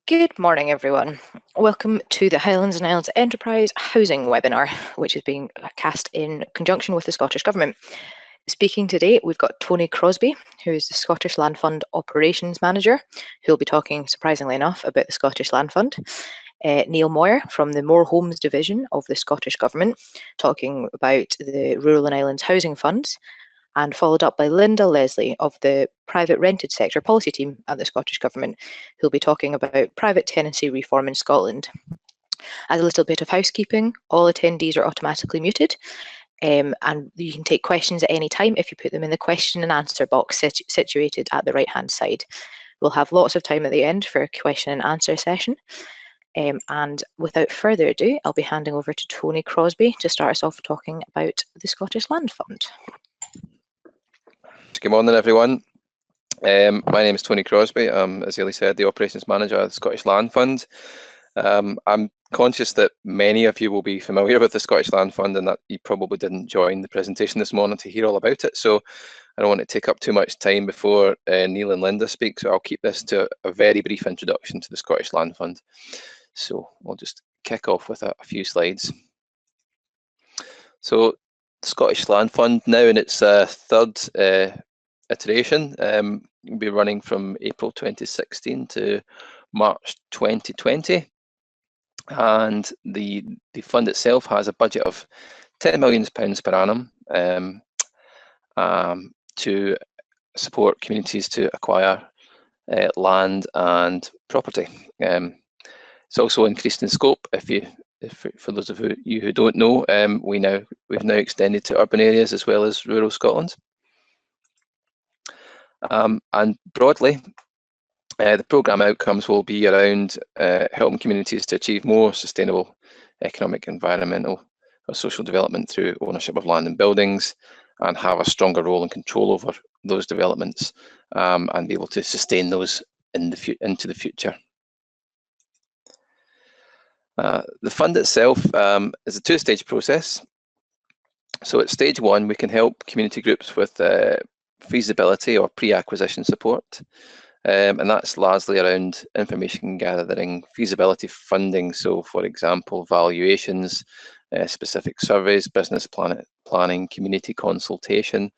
Good morning, everyone. Welcome to the Highlands and Islands Enterprise Housing webinar, which is being cast in conjunction with the Scottish Government. Speaking today, we've got Tony Crosby, who is the Scottish Land Fund Operations Manager, who will be talking, surprisingly enough, about the Scottish Land Fund. Neil Moyer from the More Homes Division of the Scottish Government, talking about the Rural and Islands Housing Funds, and followed up by Linda Leslie of the Private Rented Sector Policy Team at the Scottish Government, who'll be talking about private tenancy reform in Scotland. As a little bit of housekeeping, all attendees are automatically muted, and you can take questions at any time if you put them in the question and answer box situated at the right-hand side. We'll have lots of time at the end for a question and answer session. And without further ado, I'll be handing over to Tony Crosby to start us off talking about the Scottish Land Fund. Good morning, everyone. My name is Tony Crosby. I'm, as Ellie said, the Operations Manager at the Scottish Land Fund. I'm conscious that many of you will be familiar with the Scottish Land Fund and that you probably didn't join the presentation this morning to hear all about it. So I don't want to take up too much time before Neil and Linda speak, so I'll keep this to a very brief introduction to the Scottish Land Fund. So we'll just kick off with a few slides. So the Scottish Land Fund, now in its third iteration, will be running from April 2016 to March 2020, and the fund itself has a budget of £10 million per annum to support communities to acquire land and property. It's also increased in scope. For those of you who don't know, we've now extended to urban areas as well as rural Scotland. And broadly, the programme outcomes will be around helping communities to achieve more sustainable economic, environmental or social development through ownership of land and buildings, and have a stronger role and control over those developments, and be able to sustain those into the future. The fund itself is a two-stage process. So at stage one, we can help community groups with feasibility or pre-acquisition support, and that's largely around information gathering, feasibility funding, so for example valuations, specific surveys, business planning, community consultation,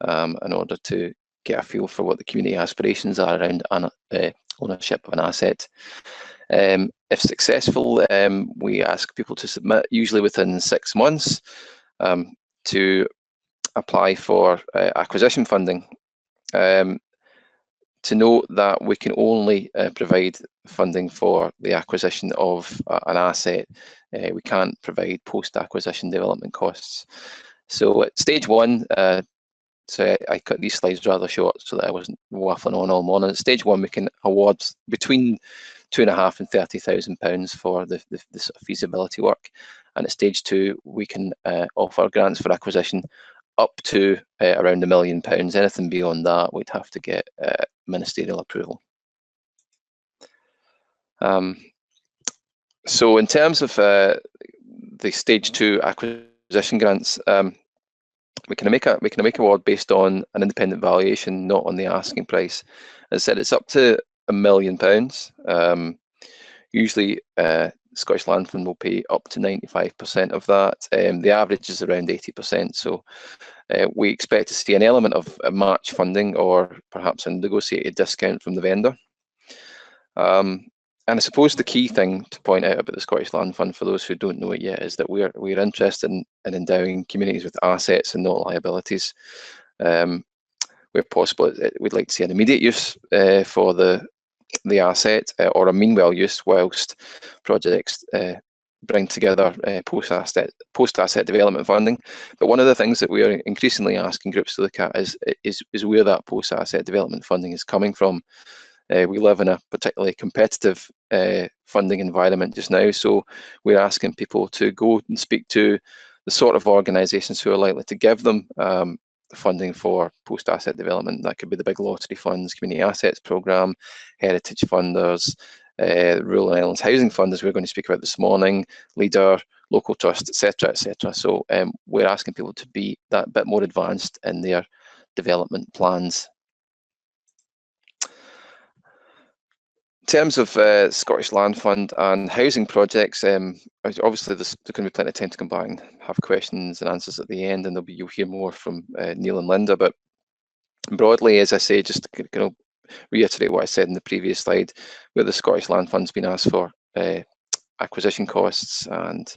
in order to get a feel for what the community aspirations are around ownership of an asset. If successful, we ask people to submit, usually within 6 months, to apply for acquisition funding. To note that we can only provide funding for the acquisition of an asset. We can't provide post-acquisition development costs. So at stage one, so I cut these slides rather short so that I wasn't waffling on all morning. At stage one, we can award between £2,500 and £30,000 for the sort of feasibility work, and at stage two, we can offer grants for acquisition up to around £1 million. Anything beyond that, we'd have to get ministerial approval. So in terms of the stage two acquisition grants, we can make award based on an independent valuation, not on the asking price. As I said, it's up to £1 million. Usually, Scottish Land Fund will pay up to 95% of that. The average is around 80%. So we expect to see an element of match funding or perhaps a negotiated discount from the vendor. And I suppose the key thing to point out about the Scottish Land Fund, for those who don't know it yet, is that we're interested in endowing communities with assets and not liabilities. Where possible, we'd like to see an immediate use for the asset or a meanwhile use whilst projects bring together post-asset development funding. But one of the things that we are increasingly asking groups to look at is where that post-asset development funding is coming from. We live in a particularly competitive funding environment just now, so we're asking people to go and speak to the sort of organisations who are likely to give them funding for post-asset development. That could be the big lottery funds, community assets programme, heritage funders, Rural and Islands Housing Fund, as we're going to speak about this morning, Leader, local trust, etc., etc. So we're asking people to be that bit more advanced in their development plans. terms of Scottish Land Fund and housing projects, obviously there's going to be plenty of time to come back and have questions and answers at the end, and you'll hear more from Neil and Linda. But broadly, as I say, just to reiterate what I said in the previous slide, where the Scottish Land Fund's been asked for acquisition costs and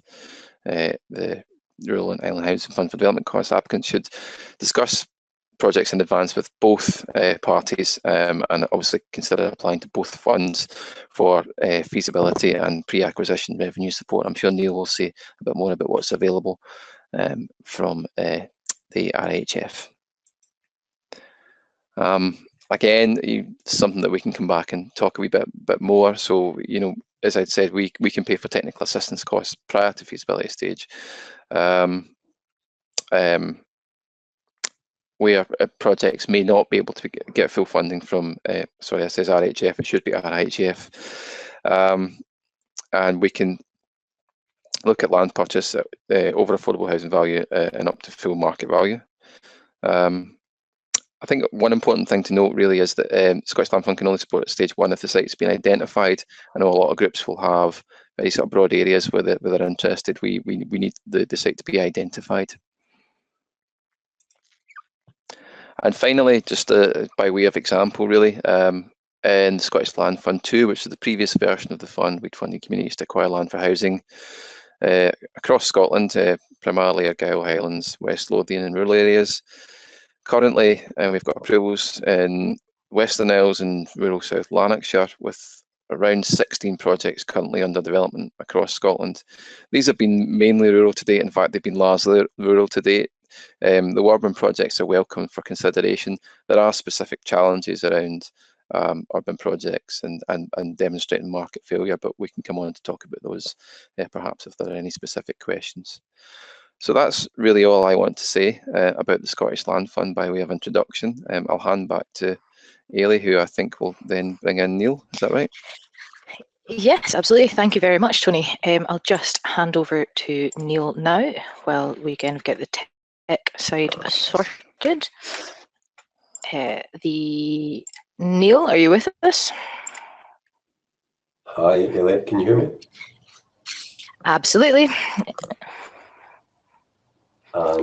the Rural and Island Housing Fund for Development costs, applicants should discuss projects in advance with both parties, and obviously consider applying to both funds for feasibility and pre-acquisition revenue support. I'm sure Neil will say a bit more about what's available from the RHF. Again, something that we can come back and talk a wee bit more. So, as I said, we can pay for technical assistance costs prior to feasibility stage. Where projects may not be able to get full funding from, sorry, it says RHF, it should be RHF. And we can look at land purchase over affordable housing value and up to full market value. I think one important thing to note really is that Scottish Land Fund can only support at stage 1 if the site's been identified. I know a lot of groups will have very sort of broad areas where they're interested. We need the site to be identified. And finally, just by way of example, really, in Scottish Land Fund 2, which is the previous version of the fund, we'd funded communities to acquire land for housing across Scotland, primarily Argyll, Highlands, West Lothian and rural areas. Currently, we've got approvals in Western Isles and rural South Lanarkshire, with around 16 projects currently under development across Scotland. These have been mainly rural to date. In fact, they've been largely rural to date. The urban projects are welcome for consideration. There are specific challenges around urban projects and demonstrating market failure, but we can come on to talk about those perhaps if there are any specific questions. So that's really all I want to say about the Scottish Land Fund by way of introduction. I'll hand back to Ailey, who I think will then bring in Neil. Is that right? Yes, absolutely. Thank you very much, Tony. I'll just hand over to Neil now while we again get the tech side sorted. Neil, are you with us? Hi, Ailey, can you hear me? Absolutely.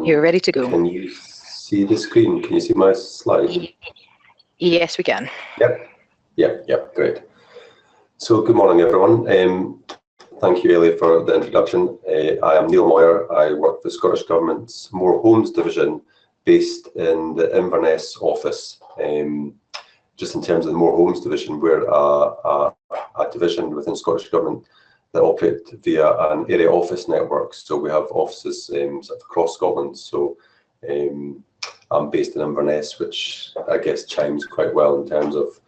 You're ready to go. Can you see the screen? Can you see my slide? Yes, we can. Yep, great. So good morning, everyone. Thank you, Ailey, for the introduction. I am Neil Moyer. I work for the Scottish Government's More Homes Division based in the Inverness office. Just in terms of the More Homes Division, we're a division within Scottish Government that operate via an area office network. So we have offices sort of across Scotland. So I'm based in Inverness, which I guess chimes quite well in terms of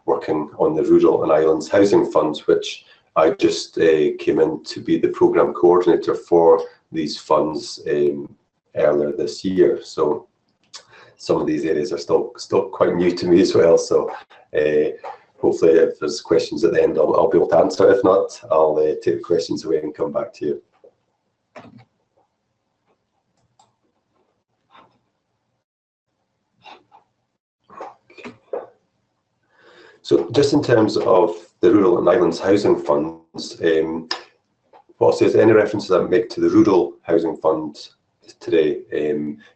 working on the Rural and Islands Housing Funds, which I just came in to be the programme coordinator for these funds earlier this year. So some of these areas are still quite new to me as well. So hopefully if there's questions at the end, I'll be able to answer. If not, I'll take the questions away and come back to you. So just in terms of the Rural and Islands Housing Funds, what I'll say is any references I make to the Rural Housing Fund today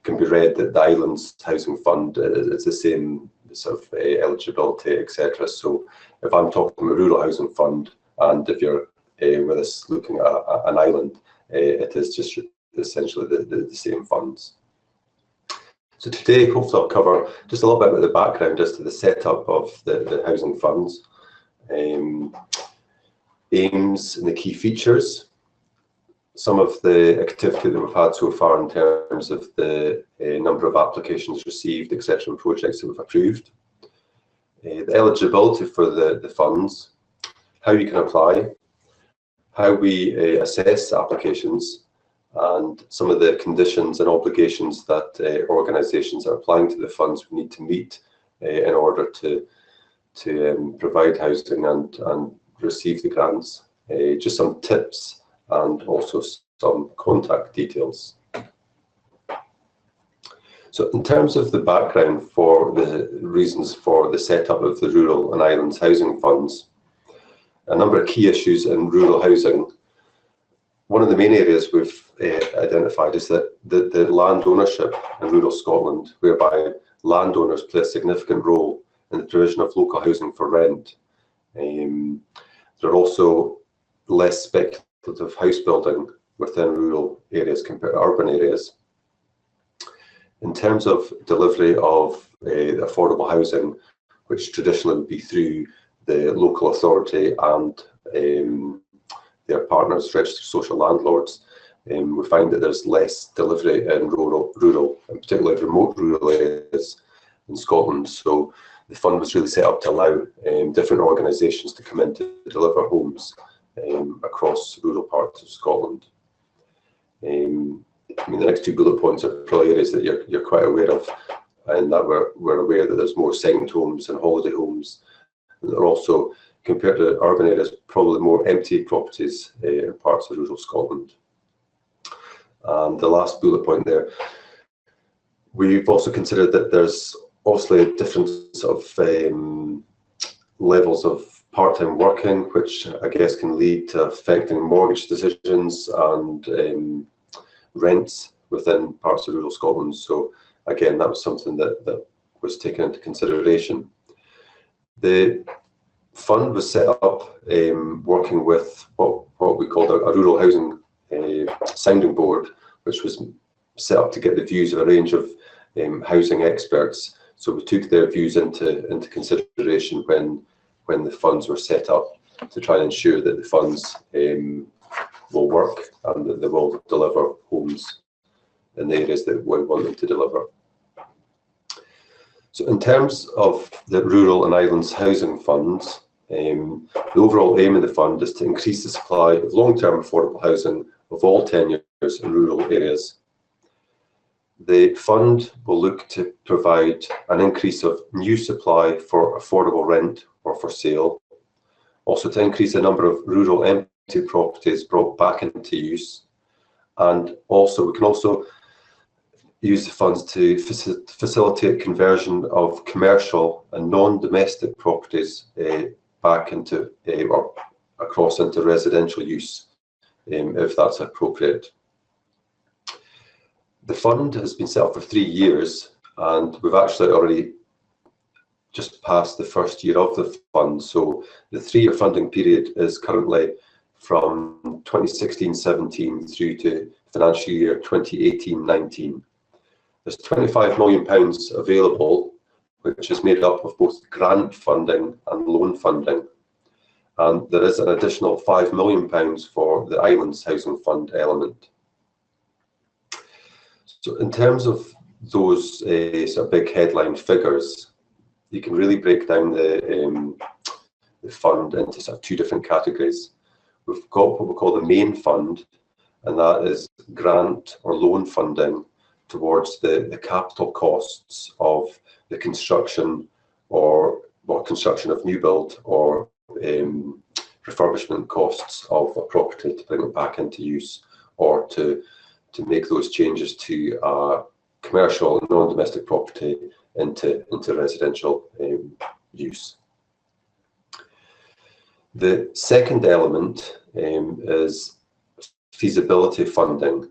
can be read that the Islands Housing Fund is the same sort of eligibility, etc. So if I'm talking about Rural Housing Fund, and if you're with us looking at an island, it is just essentially the same funds. So today, hopefully I'll cover just a little bit about the background as to the setup of the housing funds, aims and the key features, some of the activity that we've had so far in terms of the number of applications received, etc., and projects that we've approved, the eligibility for the funds, how you can apply, how we assess applications, and some of the conditions and obligations that organisations are applying to the funds we need to meet in order to provide housing and receive the grants. Just some tips and also some contact details. So in terms of the background for the reasons for the setup of the Rural and Islands Housing Funds, a number of key issues in rural housing. One of the main areas we've identified is that the land ownership in rural Scotland, whereby landowners play a significant role in the provision of local housing for rent. There are also less speculative house building within rural areas compared to urban areas. In terms of delivery of affordable housing, which traditionally would be through the local authority and their partners, registered social landlords, we find that there's less delivery in rural and particularly remote rural areas in Scotland. So the fund was really set up to allow different organisations to come in to deliver homes across rural parts of Scotland. I mean, the next two bullet points are probably areas that you're quite aware of, and that we're aware that there's more second homes and holiday homes. And there are also, compared to urban areas, probably more empty properties in parts of rural Scotland. And the last bullet point there, we've also considered that there's obviously a difference of levels of part-time working, which I guess can lead to affecting mortgage decisions and rents within parts of rural Scotland. So again, that was something that was taken into consideration. The fund was set up working with what we called a rural housing sounding board, which was set up to get the views of a range of housing experts. So we took their views into consideration when the funds were set up, to try and ensure that the funds will work and that they will deliver homes in the areas that we want them to deliver. So in terms of the Rural and Islands Housing Funds, the overall aim of the fund is to increase the supply of long-term affordable housing of all tenures in rural areas. The fund will look to provide an increase of new supply for affordable rent or for sale, also to increase the number of rural empty properties brought back into use, and also we can also use the funds to facilitate conversion of commercial and non-domestic properties back into or across into residential use, if that's appropriate. The fund has been set up for 3 years, and we've actually already just passed the first year of the fund. So the 3-year funding period is currently from 2016-17 through to financial year 2018-19. There's £25 million available, which is made up of both grant funding and loan funding. And there is an additional £5 million for the Islands Housing Fund element. So in terms of those sort of big headline figures, you can really break down the fund into sort of 2 different categories. We've got what we call the main fund, and that is grant or loan funding towards the capital costs of the construction construction of new build or refurbishment costs of a property to bring it back into use, or to make those changes to a commercial and non-domestic property into residential use. The second element is feasibility funding,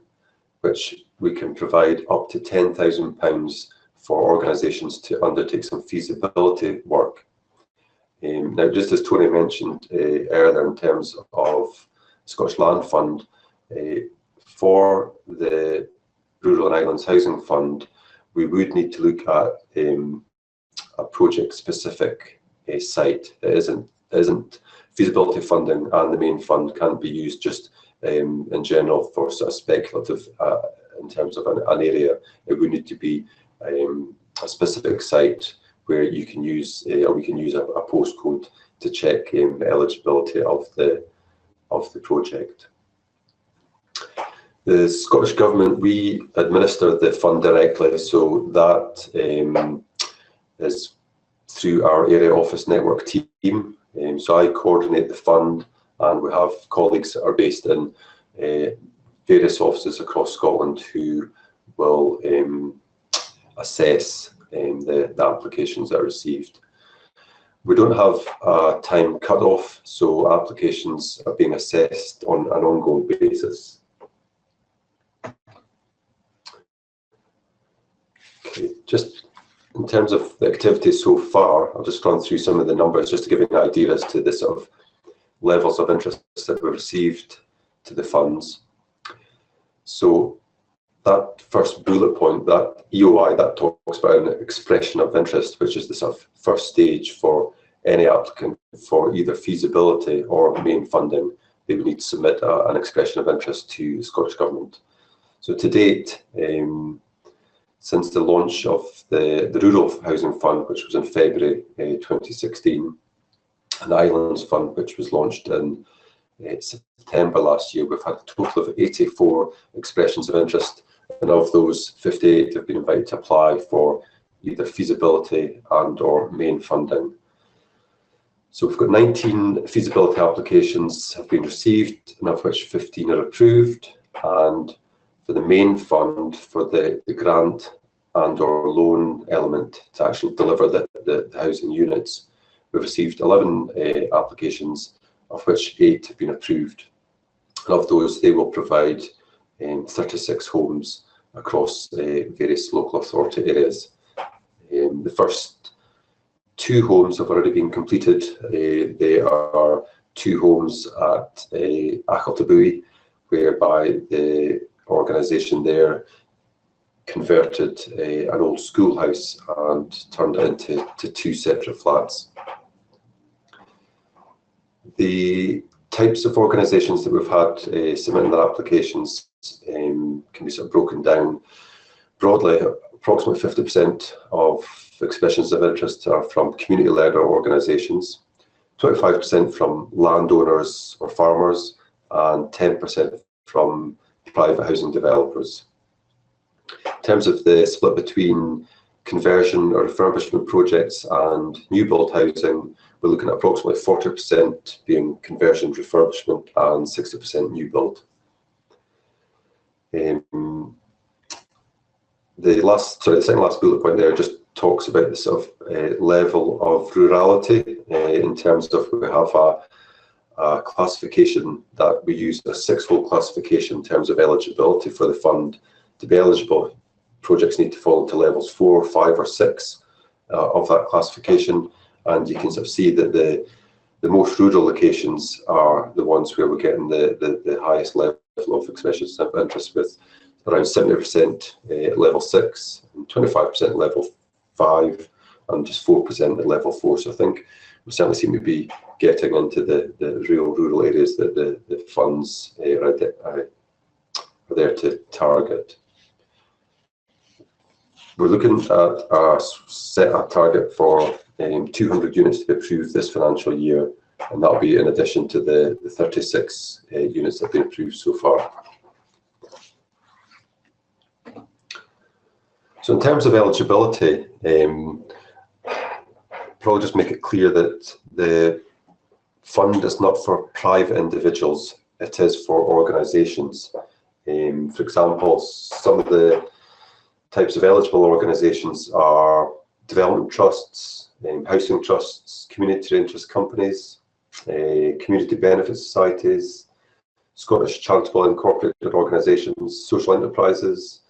which we can provide up to £10,000 for organisations to undertake some feasibility work. Now, just as Tony mentioned earlier, in terms of Scottish Land Fund, for the Rural and Islands Housing Fund, we would need to look at a project-specific site. It isn't feasibility funding, and the main fund can't be used just in general for sort of speculative in terms of an area. It would need to be a specific site where you can use or we can use a postcode to check the eligibility of the project. The Scottish Government, we administer the fund directly, so that is through our area office network team. So I coordinate the fund, and we have colleagues that are based in various offices across Scotland who will assess the applications that are received. We don't have a time cut-off, so applications are being assessed on an ongoing basis. Okay, just in terms of the activity so far, I'll just run through some of the numbers just to give you an idea as to the sort of levels of interest that we've received to the funds. So that first bullet point, that EOI, that talks about an expression of interest, which is the sort of first stage for any applicant for either feasibility or main funding. They would need to submit an expression of interest to the Scottish Government. So to date, since the launch of the Rural Housing Fund, which was in February 2016, and Islands Fund, which was launched in September last year, we've had a total of 84 expressions of interest, and of those, 58 have been invited to apply for either feasibility and or main funding. So we've got 19 feasibility applications have been received, and of which 15 are approved. And for the main fund, for the grant and or loan element to actually deliver the housing units, we've received 11 applications, of which 8 have been approved. And of those, they will provide 36 homes across various local authority areas. The first 2 homes have already been completed. They are 2 homes at Argyll, whereby the organisation there converted an old schoolhouse and turned it into 2 separate flats. The types of organisations that we've had submitting their applications can be sort of broken down broadly. Approximately 50% of expressions of interest are from community-led organisations, 25% from landowners or farmers, and 10% from private housing developers. In terms of the split between conversion or refurbishment projects and new build housing, we're looking at approximately 40% being conversion, refurbishment, and 60% new build. The second last bullet point there just talks about the sort of level of rurality in terms of we have a classification that we use, a 6-fold classification in terms of eligibility for the fund. To be eligible, projects need to fall into levels 4, 5, or 6 of that classification, and you can sort of see that the most rural locations are the ones where we're getting the highest level of expressions of interest, with around 70% at level 6, and 25% at level 5, and just 4% at level 4. So I think we certainly seem to be getting into the real rural areas that the funds are there to target. We're looking at set a target for 200 units to be approved this financial year, and that'll be in addition to the 36 units that have been approved so far. So in terms of eligibility, probably just make it clear that the fund is not for private individuals, it is for organisations. For example, some of the types of eligible organisations are development trusts, housing trusts, community interest companies, community benefit societies, Scottish charitable incorporated organisations, social enterprises,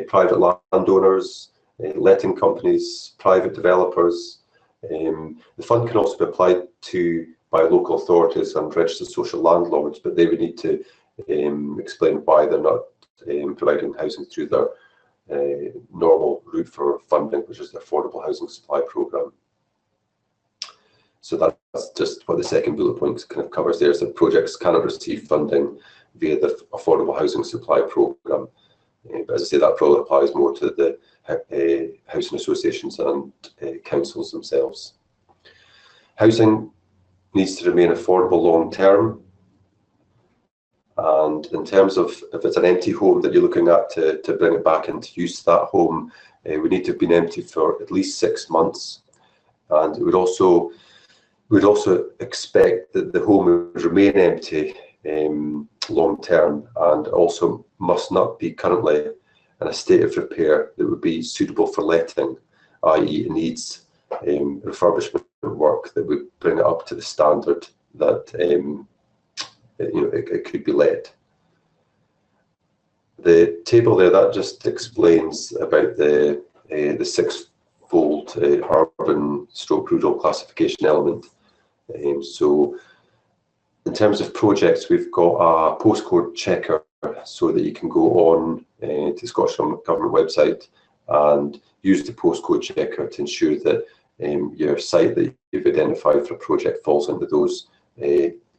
private landowners, letting companies, private developers. The fund can also be applied to by local authorities and registered social landlords, but they would need to explain why they're not providing housing through their normal route for funding, which is the Affordable Housing Supply Programme. So that's just what the second bullet point kind of covers there, is that projects cannot receive funding via the Affordable Housing Supply Programme. But as I say, that probably applies more to the housing associations and councils themselves. Housing needs to remain affordable long term. And in terms of if it's an empty home that you're looking at to bring it back into use, that home would need to have been empty for at least 6 months. And it would also expect that the home would remain empty long term, and also must not be currently in a state of repair that would be suitable for letting, i.e. it needs refurbishment work that would bring it up to the standard that it could be let. The table there, that just explains about the six-fold urban/rural classification element. So in terms of projects, we've got a postcode checker so that you can go on to the Scottish Government website and use the postcode checker to ensure that your site that you've identified for a project falls into those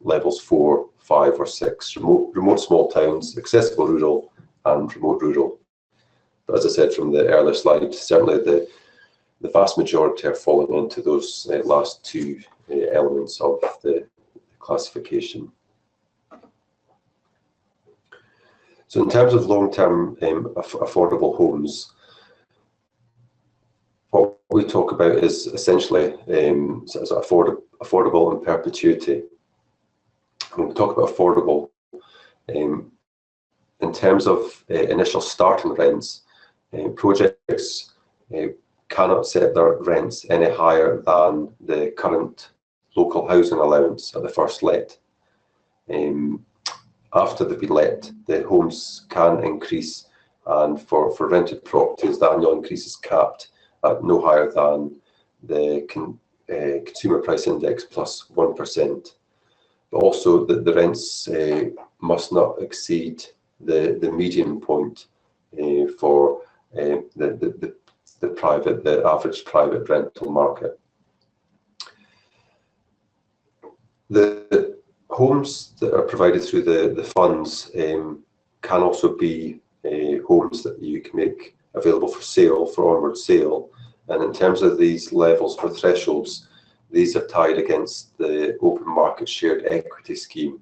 levels 4, 5 or 6, remote small towns, accessible rural and remote rural. But as I said from the earlier slide, certainly the vast majority are falling into those last two elements of the classification. So in terms of long-term affordable homes, what we talk about is essentially affordable in perpetuity. When we talk about affordable, in terms of initial starting rents, projects cannot set their rents any higher than the current local housing allowance at the first let. After they've been let, the homes can increase, and for rented properties, the annual increase is capped at no higher than the Consumer Price Index plus 1%. But also the rents must not exceed the median point for the average private rental market. The homes that are provided through the funds can also be homes that you can make available for sale, for onward sale. And in terms of these levels for thresholds, these are tied against the open market shared equity scheme,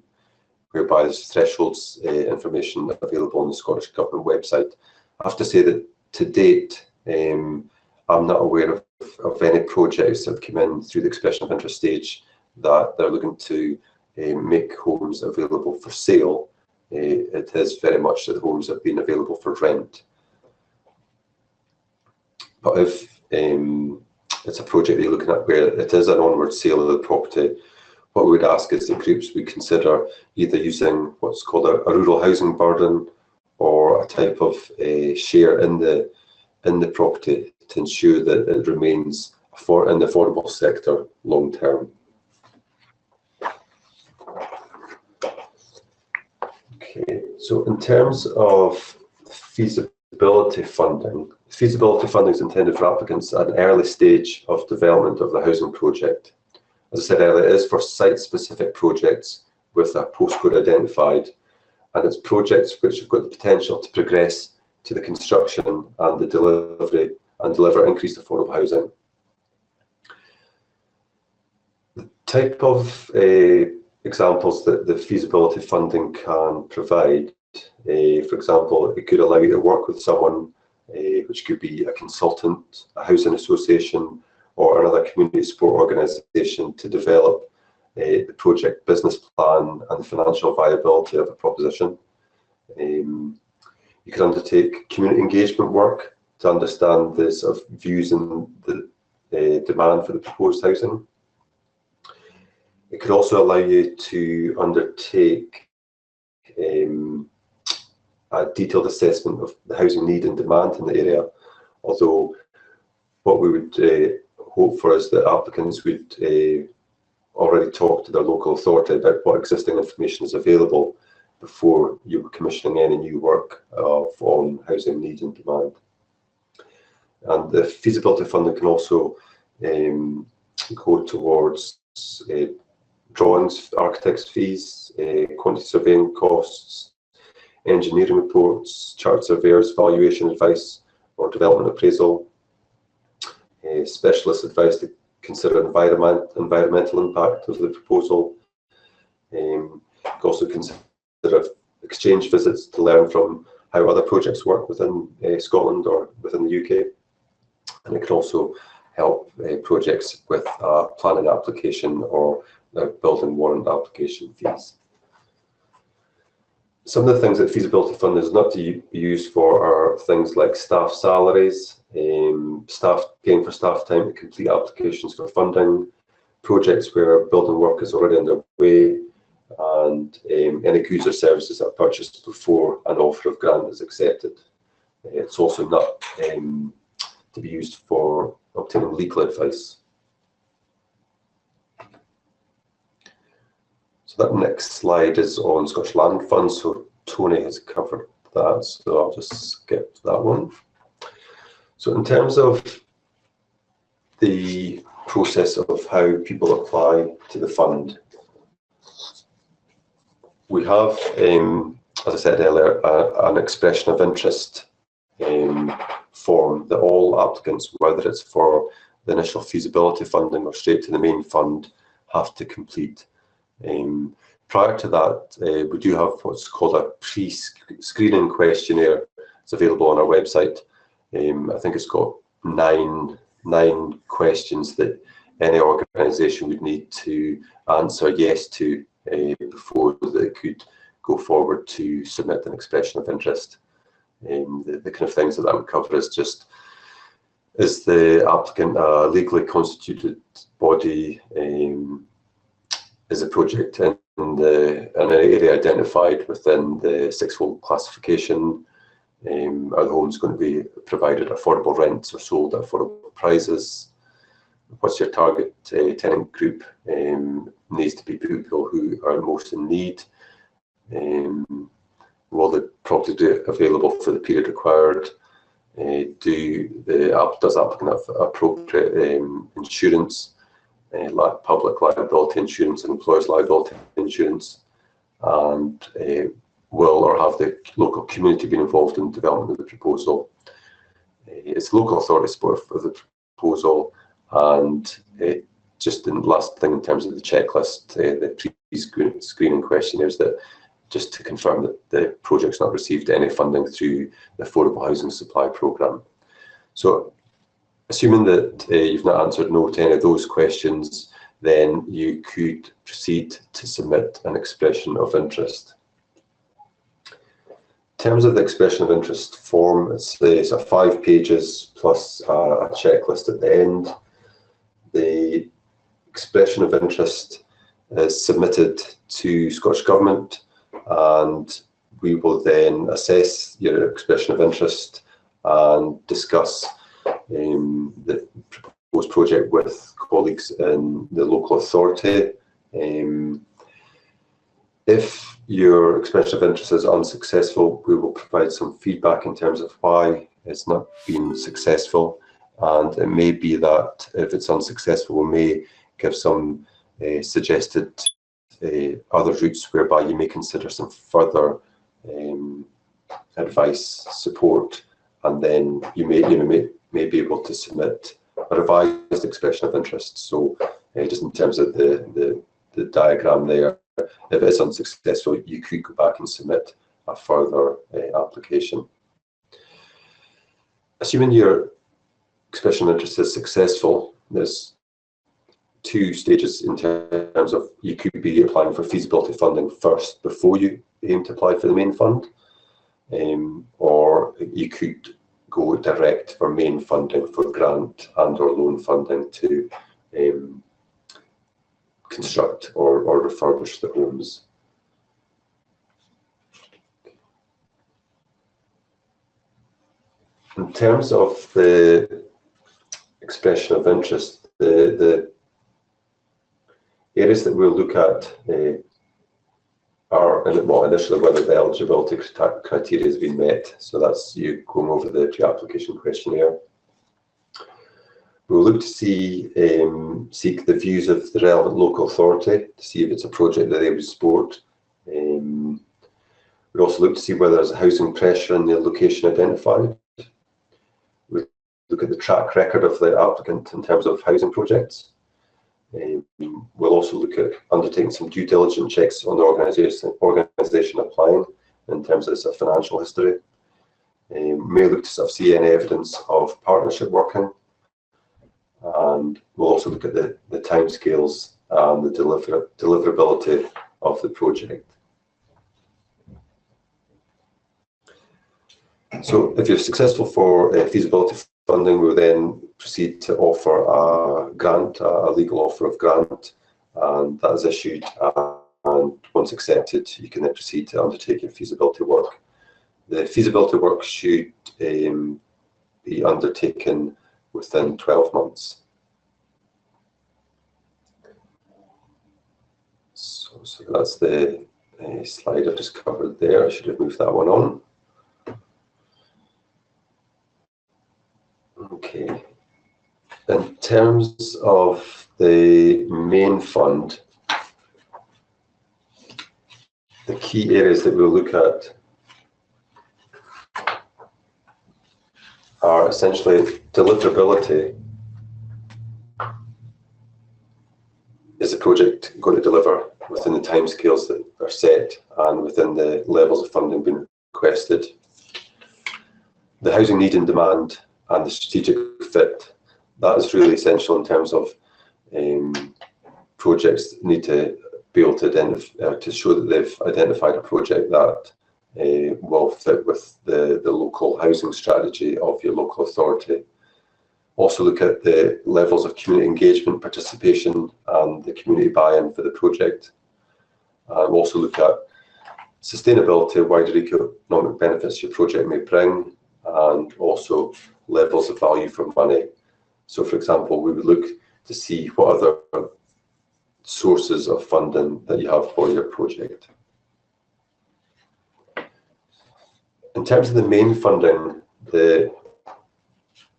whereby there's thresholds information available on the Scottish Government website. I have to say that to date, I'm not aware of any projects that have come in through the expression of interest stage that they're looking to make homes available for sale. It is very much that the homes have been available for rent. But if it's a project you're looking at where it is an onward sale of the property, what we would ask is the groups we consider either using what's called a rural housing burden or a type of share in the property to ensure that it remains in the affordable sector long term. Okay, so in terms of feasibility funding is intended for applicants at an early stage of development of the housing project. As I said earlier, it is for site-specific projects with a postcode identified, and it's projects which have got the potential to progress to the construction and the delivery and deliver increased affordable housing. The type of examples that the feasibility funding can provide, for example, it could allow you to work with someone, which could be a consultant, a housing association, or another community support organisation to develop the project business plan and the financial viability of a proposition. You could undertake community engagement work to understand the sort of views and the demand for the proposed housing. It could also allow you to undertake a detailed assessment of the housing need and demand in the area, although what we would hope for is that applicants would already talk to their local authority about what existing information is available before you were commissioning any new work on housing need and demand. And the feasibility funding can also go towards drawings, architects' fees, quantity surveying costs, engineering reports, chart surveyors, valuation advice or development appraisal, specialist advice to consider environmental impact of the proposal. You can also consider exchange visits to learn from how other projects work within Scotland or within the UK. And it can also help projects with planning application or building warrant application fees. Some of the things that feasibility fund is not to be used for are things like staff salaries, paying for staff time to complete applications for funding, projects where building work is already underway, and any goods or services that are purchased before an offer of grant is accepted. It's also not to be used for obtaining legal advice. So that next slide is on Scottish Land Funds, so Tony has covered that, so I'll just skip that one. So in terms of the process of how people apply to the fund, we have, as I said earlier, an expression of interest form that all applicants, whether it's for the initial feasibility funding or straight to the main fund, have to complete. Prior to that, we do have what's called a pre-screening questionnaire. It's available on our website. I think it's got nine questions that any organisation would need to answer yes to before they could go forward to submit an expression of interest. The kind of things that would cover is just, is the applicant a legally constituted body? Is a project in an area identified within the sixfold classification? Are the homes going to be provided affordable rents or sold at affordable prices? What's your target tenant group? Needs to be people who are most in need. Will the property be available for the period required? Does the applicant have appropriate insurance, like public liability insurance and employers' liability insurance? And will or have the local community been involved in development of the proposal? It's local authority support for the proposal, and just the last thing in terms of the checklist, the pre-screening questionnaires, that just to confirm that the project's not received any funding through the Affordable Housing Supply Programme. So assuming that you've not answered no to any of those questions, then you could proceed to submit an expression of interest. In terms of the expression of interest form, it's 5 pages plus a checklist at the end. The expression of interest is submitted to Scottish Government, and we will then assess your expression of interest and discuss the proposed project with colleagues in the local authority. If your expression of interest is unsuccessful, we will provide some feedback in terms of why it's not been successful, and it may be that if it's unsuccessful, we may give some suggested other routes whereby you may consider some further advice, support, and then you may be able to submit a revised expression of interest. So just in terms of the diagram there, if it's unsuccessful, you could go back and submit a further application. Assuming your expression of interest is successful, there's 2 stages in terms of, you could be applying for feasibility funding first before you aim to apply for the main fund, or you could go direct for main funding for grant and or loan funding to construct or refurbish the homes. In terms of the expression of interest, the areas that we'll look at are, well, initially whether the eligibility criteria has been met. So that's you going over the pre-application questionnaire. We'll look to see, seek the views of the relevant local authority to see if it's a project that they would support. We'll also look to see whether there's a housing pressure in the location identified. We'll look at the track record of the applicant in terms of housing projects. We'll also look at undertaking some due diligence checks on the organisation applying in terms of its financial history. We may look to sort of see any evidence of partnership working. And we'll also look at the timescales and the deliverability of the project. So if you're successful for feasibility funding, we will then proceed to offer a grant, a legal offer of grant, and that is issued, and once accepted, you can then proceed to undertake your feasibility work. The feasibility work should be undertaken within 12 months. So that's the slide I just covered there. I should have moved that one on. Okay. In terms of the main fund, the key areas that we'll look at are essentially deliverability. Is the project going to deliver within the timescales that are set and within the levels of funding being requested? The housing need and demand and the strategic fit, that is really essential in terms of projects that need to be able to identify, to show that they've identified a project that will fit with the local housing strategy of your local authority. Also look at the levels of community engagement, participation, and the community buy-in for the project. We'll also look at sustainability, wider economic benefits your project may bring, and also levels of value for money. So, for example, we would look to see what other sources of funding that you have for your project. In terms of the main funding, the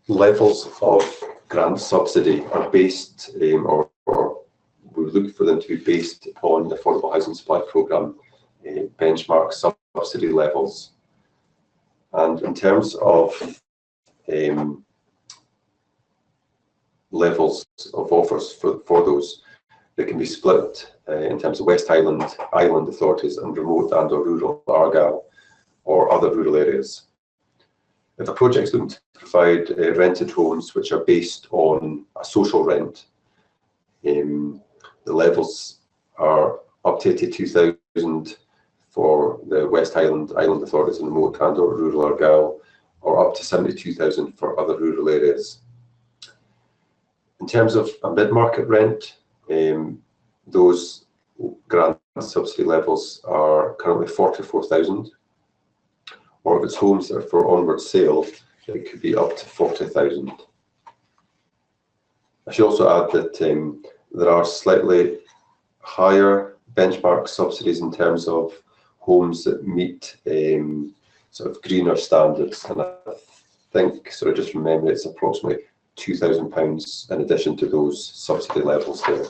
levels of grant subsidy are based, or we look for them to be based upon the Affordable Housing Supply Programme benchmark subsidy levels. And in terms of levels of offers for those, they can be split in terms of West Highland Island authorities and remote and or rural Argyll or other rural areas. If a project is looking to provide rented homes which are based on a social rent, the levels are up to 82,000 for the West Highland Island authorities and remote and or rural Argyll, or up to 72,000 for other rural areas. In terms of a mid-market rent, those grant subsidy levels are currently 44,000. Or if it's homes that are for onward sale, it could be up to 40,000. I should also add that there are slightly higher benchmark subsidies in terms of homes that meet sort of greener standards, and I think, sort of just from memory, it's approximately £2,000 in addition to those subsidy levels there.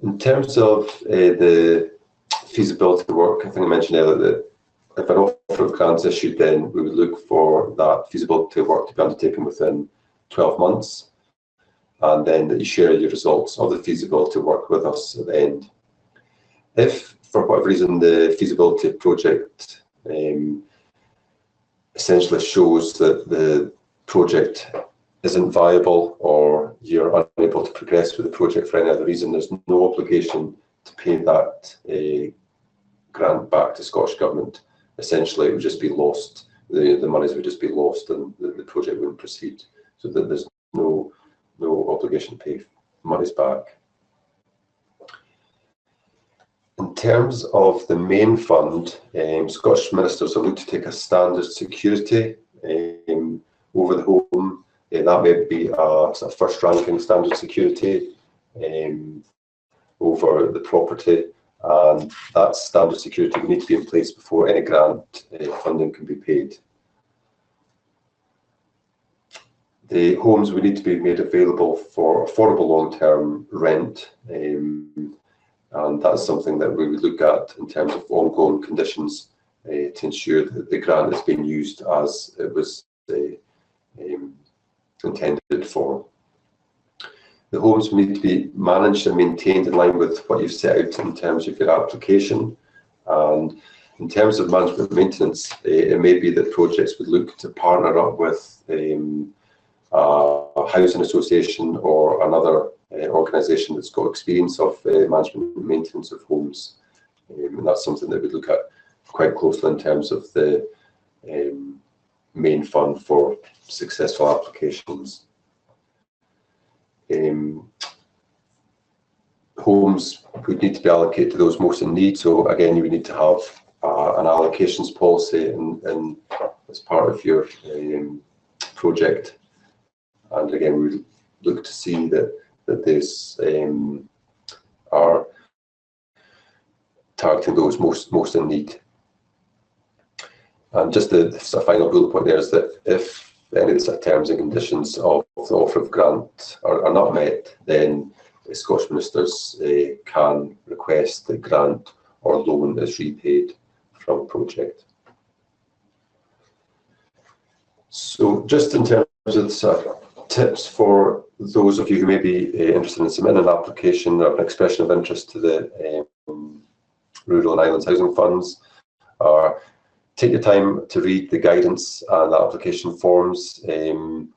In terms of the feasibility work, I think I mentioned earlier that if an offer of grants issued, then we would look for that feasibility work to be undertaken within 12 months, and then that you share your results of the feasibility work with us at the end. If, for whatever reason, the feasibility project essentially shows that the project isn't viable, or you're unable to progress with the project for any other reason, there's no obligation to pay that grant back to Scottish Government. Essentially, it would just be lost. The monies would just be lost, and the project wouldn't proceed. So that there's no obligation to pay monies back. In terms of the main fund, Scottish ministers have looked to take a standard security over the home. That may be a sort of first-ranking standard security over the property, and that standard security would need to be in place before any grant funding can be paid. The homes would need to be made available for affordable long-term rent, and that's something that we would look at in terms of ongoing conditions to ensure that the grant is being used as it was intended for. The homes will need to be managed and maintained in line with what you've set out in terms of your application. And in terms of management and maintenance, it may be that projects would look to partner up with a housing association or another organisation that's got experience of management and maintenance of homes. And that's something that we'd look at quite closely in terms of the main fund for successful applications. Homes would need to be allocated to those most in need. So again, you would need to have an allocations policy in as part of your project. And again, we would look to see that these are targeting those most in need. And just the final bullet point there is that if any of the terms and conditions of the offer of grant are not met, then the Scottish ministers can request that grant or loan is repaid from the project. So just in terms of tips for those of you who may be interested in submitting an application or an expression of interest to the Rural and Islands Housing Funds, take your time to read the guidance and the application forms and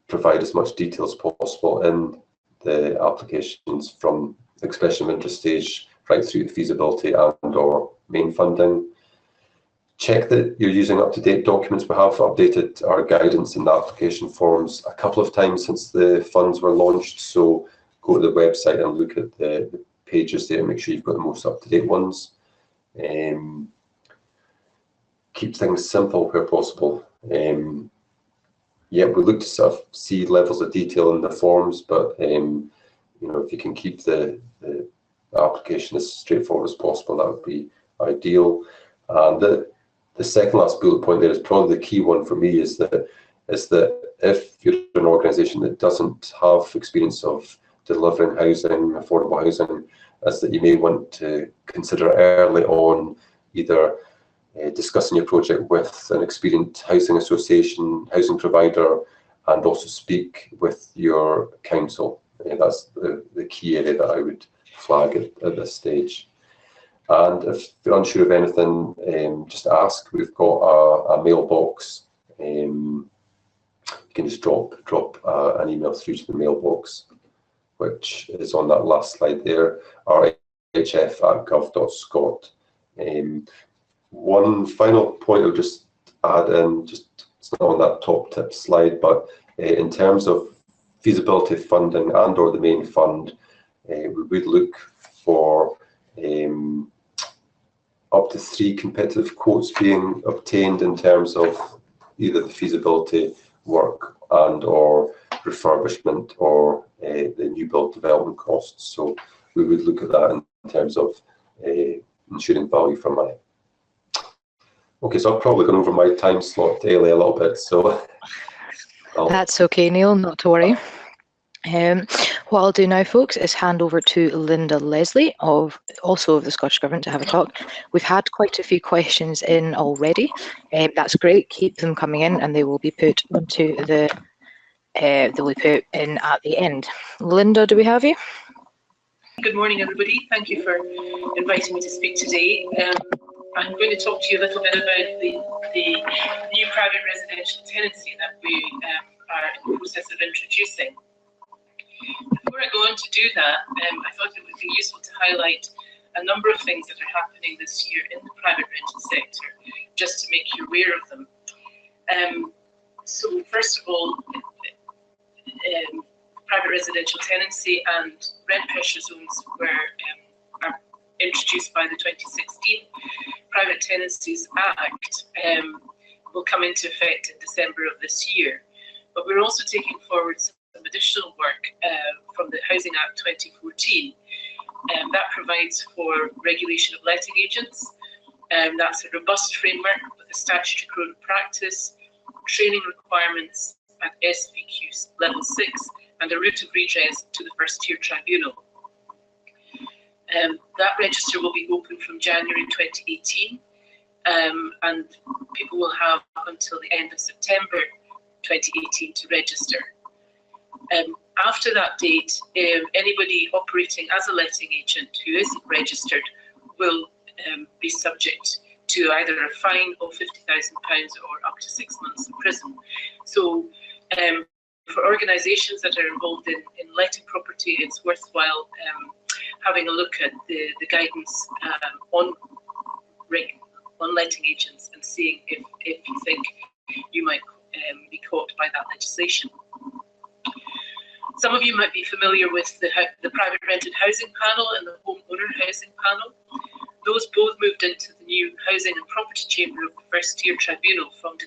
provide as much detail as possible in the applications from expression of interest stage right through to feasibility and or main funding. Check that you're using up-to-date documents. We have updated our guidance and the application forms a couple of times since the funds were launched, so go to the website and look at the pages there and make sure you've got the most up-to-date ones. Keep things simple where possible. Yeah, we look to sort of see levels of detail in the forms, but you know, if you can keep the application as straightforward as possible, that would be ideal. And the second last bullet point there is probably the key one for me, is that if you're an organisation that doesn't have experience of delivering housing, affordable housing, is that you may want to consider early on either discussing your project with an experienced housing association, housing provider, and also speak with your council. That's the key area that I would flag at this stage. And if you're unsure of anything, just ask. We've got a mailbox. You can just drop an email through to the mailbox, which is on that last slide there, rhf@gov.scot. One final point I'll just add in, it's not on that top tip slide, but in terms of feasibility funding and or the main fund, we would look for up to 3 competitive quotes being obtained in terms of either the feasibility work and or refurbishment or the new build development costs. So we would look at that in terms of ensuring value for money. Okay, so I've probably gone over my time slot daily a little bit, so that's okay, Neil, not to worry. What I'll do now, folks, is hand over to Linda Leslie, also of the Scottish Government, to have a talk. We've had quite a few questions in already. That's great. Keep them coming in, and they will be put onto the. They'll be put in at the end. Linda, do we have you? Good morning, everybody. Thank you for inviting me to speak today. I'm going to talk to you a little bit about the new private residential tenancy that we are in the process of introducing. Before I go on to do that, I thought it would be useful to highlight a number of things that are happening this year in the private rental sector, just to make you aware of them. So first of all, private residential tenancy and rent pressure zones are introduced by the 2016 Private Tenancies Act, will come into effect in December of this year. But we're also taking forward some additional work from the Housing Act 2014 that provides for regulation of letting agents. That's a robust framework with a statutory code of practice, training requirements at SVQ level 6, and a route of redress to the first tier tribunal. That register will be open from January 2018, and people will have until the end of September 2018 to register. After that date, anybody operating as a letting agent who isn't registered will be subject to either a fine of £50,000 or up to 6 months in prison. So for organisations that are involved in letting property, it's worthwhile having a look at the guidance on on letting agents and seeing if you think you might be caught by that legislation. Some of you might be familiar with the private rented housing panel and the homeowner housing panel. Those both moved into the new Housing and Property Chamber of the First Tier Tribunal from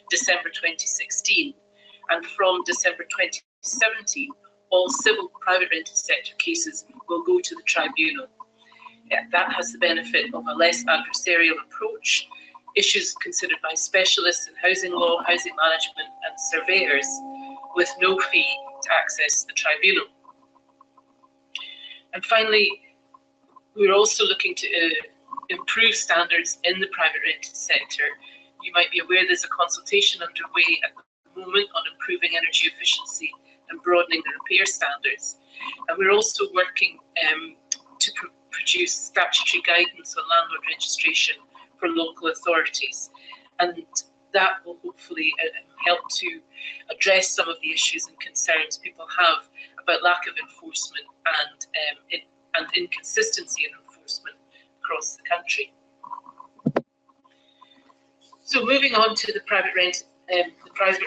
December 2016. And from December 2017, all civil private rented sector cases will go to the tribunal. That has the benefit of a less adversarial approach, issues considered by specialists in housing law, housing management and surveyors, with no fee to access the tribunal. And finally, we're also looking to improve standards in the private rented sector. You might be aware there's a consultation underway at the moment on improving energy efficiency and broadening the repair standards. And we're also working to produce statutory guidance on landlord registration for local authorities. And that will hopefully help to address some of the issues and concerns people have about lack of enforcement and inconsistency in enforcement across the country. So moving on to the private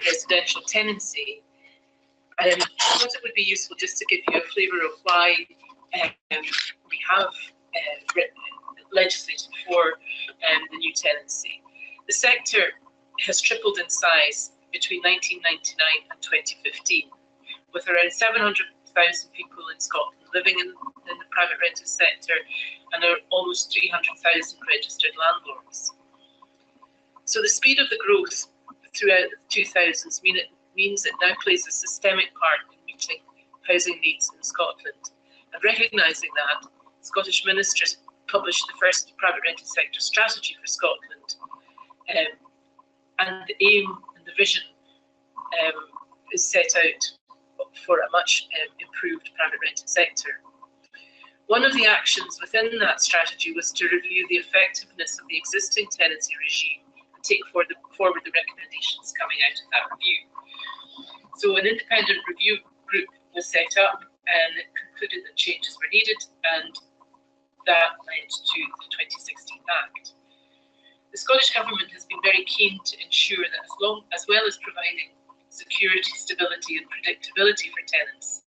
residential tenancy, I thought it would be useful just to give you a flavour of why we have legislated for the new tenancy. The sector has tripled in size between 1999 and 2015, with around 700,000 people in Scotland living in the private rented sector, and there are almost 300,000 registered landlords. So the speed of the growth throughout the 2000s means it now plays a systemic part in meeting housing needs in Scotland. And recognising that, Scottish ministers published the first private rented sector strategy for Scotland. And the aim and the vision is set out for a much improved private rented sector. One of the actions within that strategy was to review the effectiveness of the existing tenancy regime and take forward the recommendations coming out of that review. So an independent review group was set up, and it concluded that changes were needed, and that led to the 2016 Act. The Scottish Government has been very keen to ensure that as well as providing security, stability and predictability for tenants,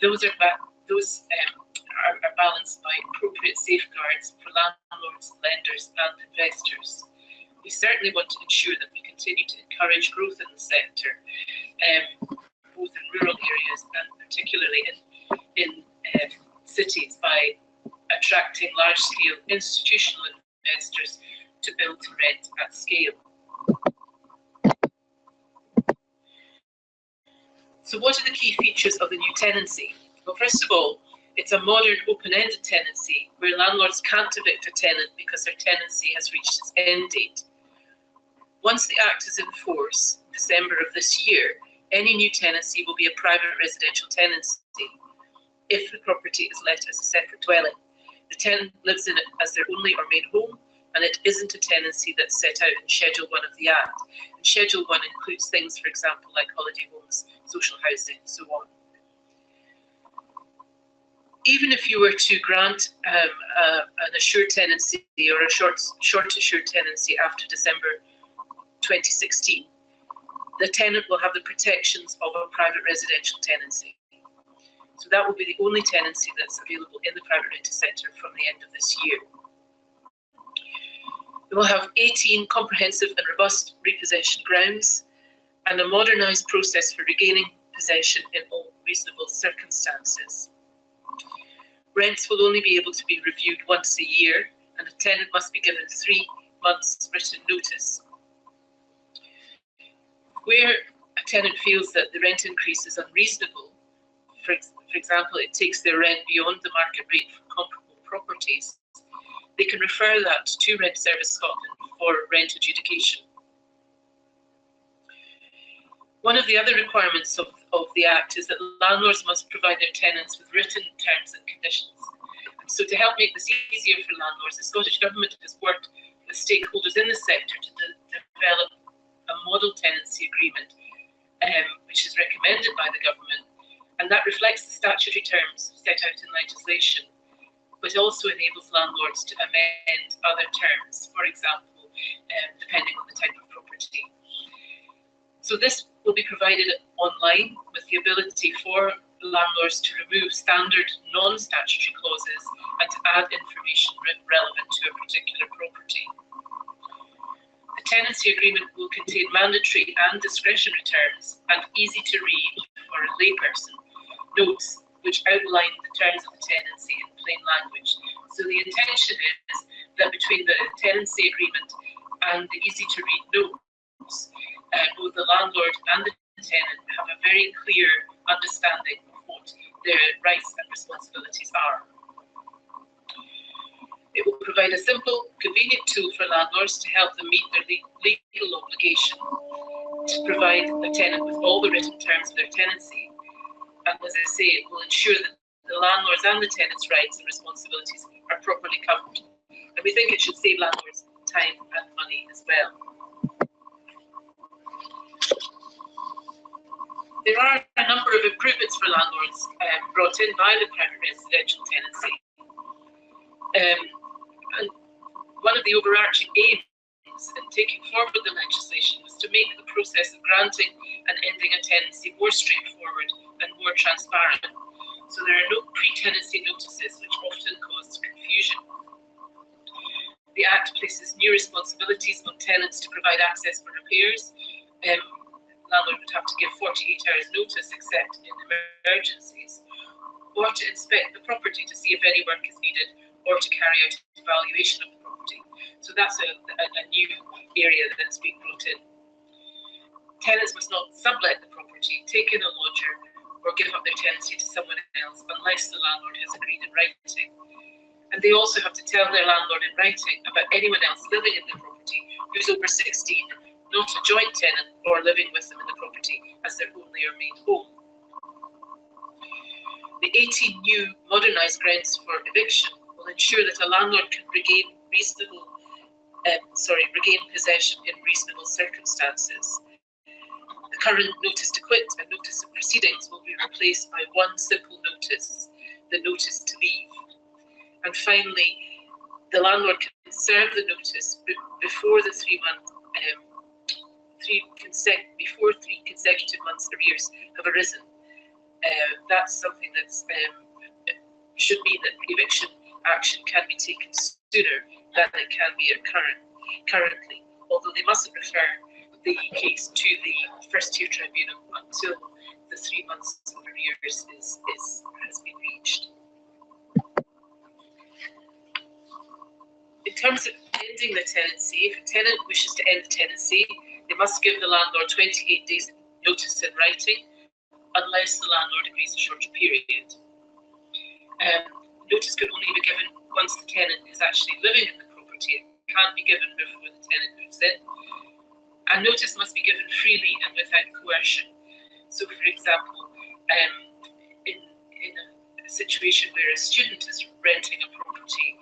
those are balanced by appropriate safeguards for landlords, lenders and investors. We certainly want to ensure that we continue to encourage growth in the sector, both in rural areas and particularly in cities, by attracting large-scale institutional investors to build to rent at scale. So what are the key features of the new tenancy? Well, first of all, it's a modern open-ended tenancy where landlords can't evict a tenant because their tenancy has reached its end date. Once the Act is in force, December of this year, any new tenancy will be a private residential tenancy if the property is let as a separate dwelling. The tenant lives in it as their only or main home, and it isn't a tenancy that's set out in Schedule 1 of the Act. And Schedule 1 includes things, for example, like holiday homes, social housing, and so on. Even if you were to grant an assured tenancy or a short assured tenancy after December 2016, the tenant will have the protections of a private residential tenancy. So that will be the only tenancy that's available in the private rented sector from the end of this year. It will have 18 comprehensive and robust repossession grounds and a modernised process for regaining possession in all reasonable circumstances. Rents will only be able to be reviewed once a year, and a tenant must be given 3 months written notice. Where a tenant feels that the rent increase is unreasonable, for example, it takes their rent beyond the market rate for comparable properties, they can refer that to Rent Service Scotland for rent adjudication. One of the other requirements of the Act is that landlords must provide their tenants with written terms and conditions. And so to help make this easier for landlords, the Scottish Government has worked with stakeholders in the sector to develop a model tenancy agreement, which is recommended by the Government, and that reflects the statutory terms set out in legislation. but also enables landlords to amend other terms, for example, depending on the type of property. So this will be provided online with the ability for landlords to remove standard non-statutory clauses and to add information relevant to a particular property. The tenancy agreement will contain mandatory and discretionary terms and easy to read for a layperson notes which outline the terms of the tenancy in plain language. So the intention is that between the tenancy agreement and the easy to read notes, both the landlord and the tenant have a very clear understanding of what their rights and responsibilities are. It will provide a simple, convenient tool for landlords to help them meet their legal obligation to provide the tenant with all the written terms of their tenancy. And as I say, it will ensure that the landlords and the tenants' rights and responsibilities are properly covered. And we think it should save landlords time and money as well. There are a number of improvements for landlords brought in by the private residential tenancy. And one of the overarching aims in taking forward the legislation was to make the process of granting and ending a tenancy more straightforward and more transparent. So there are no pre-tenancy notices which often cause confusion. The Act places new responsibilities on tenants to provide access for repairs. Landlord would have to give 48 hours notice except in emergencies, or to inspect the property to see if any work is needed, or to carry out evaluation of the property. So that's a new area that's being brought in. Tenants must not sublet the property, take in a lodger, or give up their tenancy to someone else unless the landlord has agreed in writing. And they also have to tell their landlord in writing about anyone else living in the property who's over 16, not a joint tenant or living with them in the property as their only or main home. The 18 new modernised grounds for eviction will ensure that a landlord can regain possession in reasonable circumstances. The current notice to quit and notice of proceedings will be replaced by one simple notice, the notice to leave. And finally, the landlord can serve the notice before the 3 consecutive months arrears have arisen. That's something that should mean that eviction action can be taken sooner than it can be currently, although they mustn't refer the case to the first tier tribunal until the 3 months of arrears has been reached. In terms of ending the tenancy, if a tenant wishes to end the tenancy, they must give the landlord 28 days notice in writing, unless the landlord agrees a shorter period. Notice can only be given once the tenant is actually living in the property. It can't be given before the tenant moves in. And notice must be given freely and without coercion. So, for example, in a situation where a student is renting a property,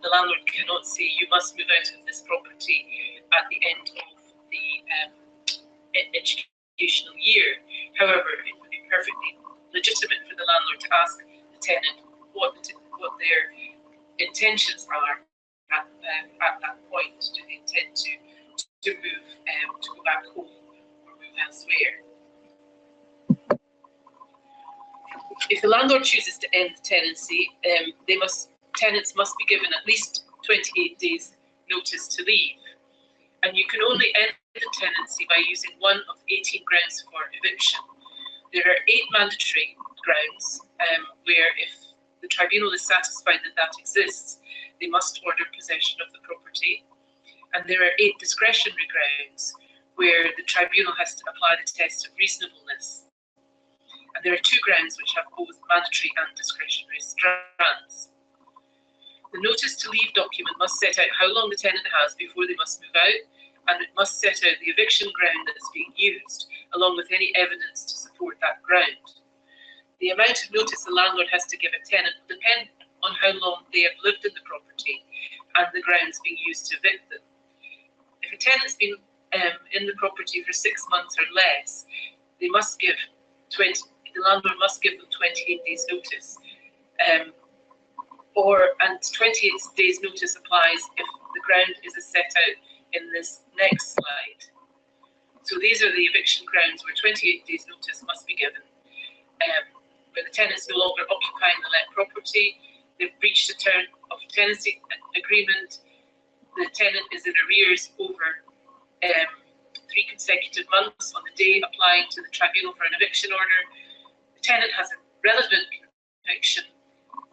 the landlord cannot say you must move out of this property at the end of the educational year. However, it would be perfectly legitimate for the landlord to ask the tenant what their intentions are at that point. Do they intend to move, to go back home or move elsewhere? If the landlord chooses to end the tenancy, tenants must be given at least 28 days notice to leave. And you can only end the tenancy by using one of 18 grounds for eviction. There are 8 mandatory grounds where if the tribunal is satisfied that that exists, they must order possession of the property. And there are 8 discretionary grounds where the tribunal has to apply the test of reasonableness. And there are 2 grounds which have both mandatory and discretionary strands. The notice to leave document must set out how long the tenant has before they must move out, and it must set out the eviction ground that is being used, along with any evidence to support that ground. The amount of notice the landlord has to give a tenant will depend on how long they have lived in the property and the grounds being used to evict them. If a tenant's been in the property for 6 months or less, the landlord must give them 28 days notice. and 28 days notice applies if the ground is as set out in this next slide. So these are the eviction grounds where 28 days notice must be given, where the tenant is no longer occupying the let property, they've breached a term of tenancy agreement, the tenant is in arrears over 3 consecutive months on the day applying to the tribunal for an eviction order, the tenant has a relevant conviction,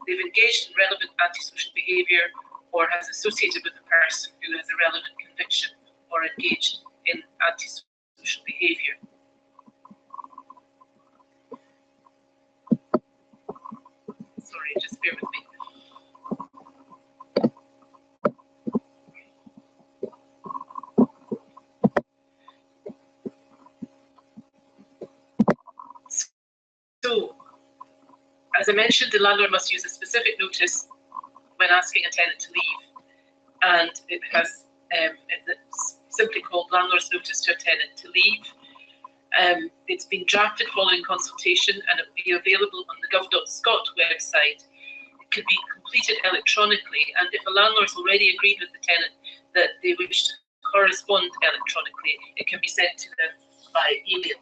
they've engaged in relevant antisocial behaviour, or has associated with a person who has a relevant conviction or engaged in antisocial behaviour. Sorry, just bear with me. So, as I mentioned, the landlord must use a specific notice when asking a tenant to leave, and it has it's simply called landlord's notice to a tenant to leave. It's been drafted following consultation, and it will be available on the gov.scot website. It can be completed electronically, and if a landlord's already agreed with the tenant that they wish to correspond electronically, it can be sent to them by email.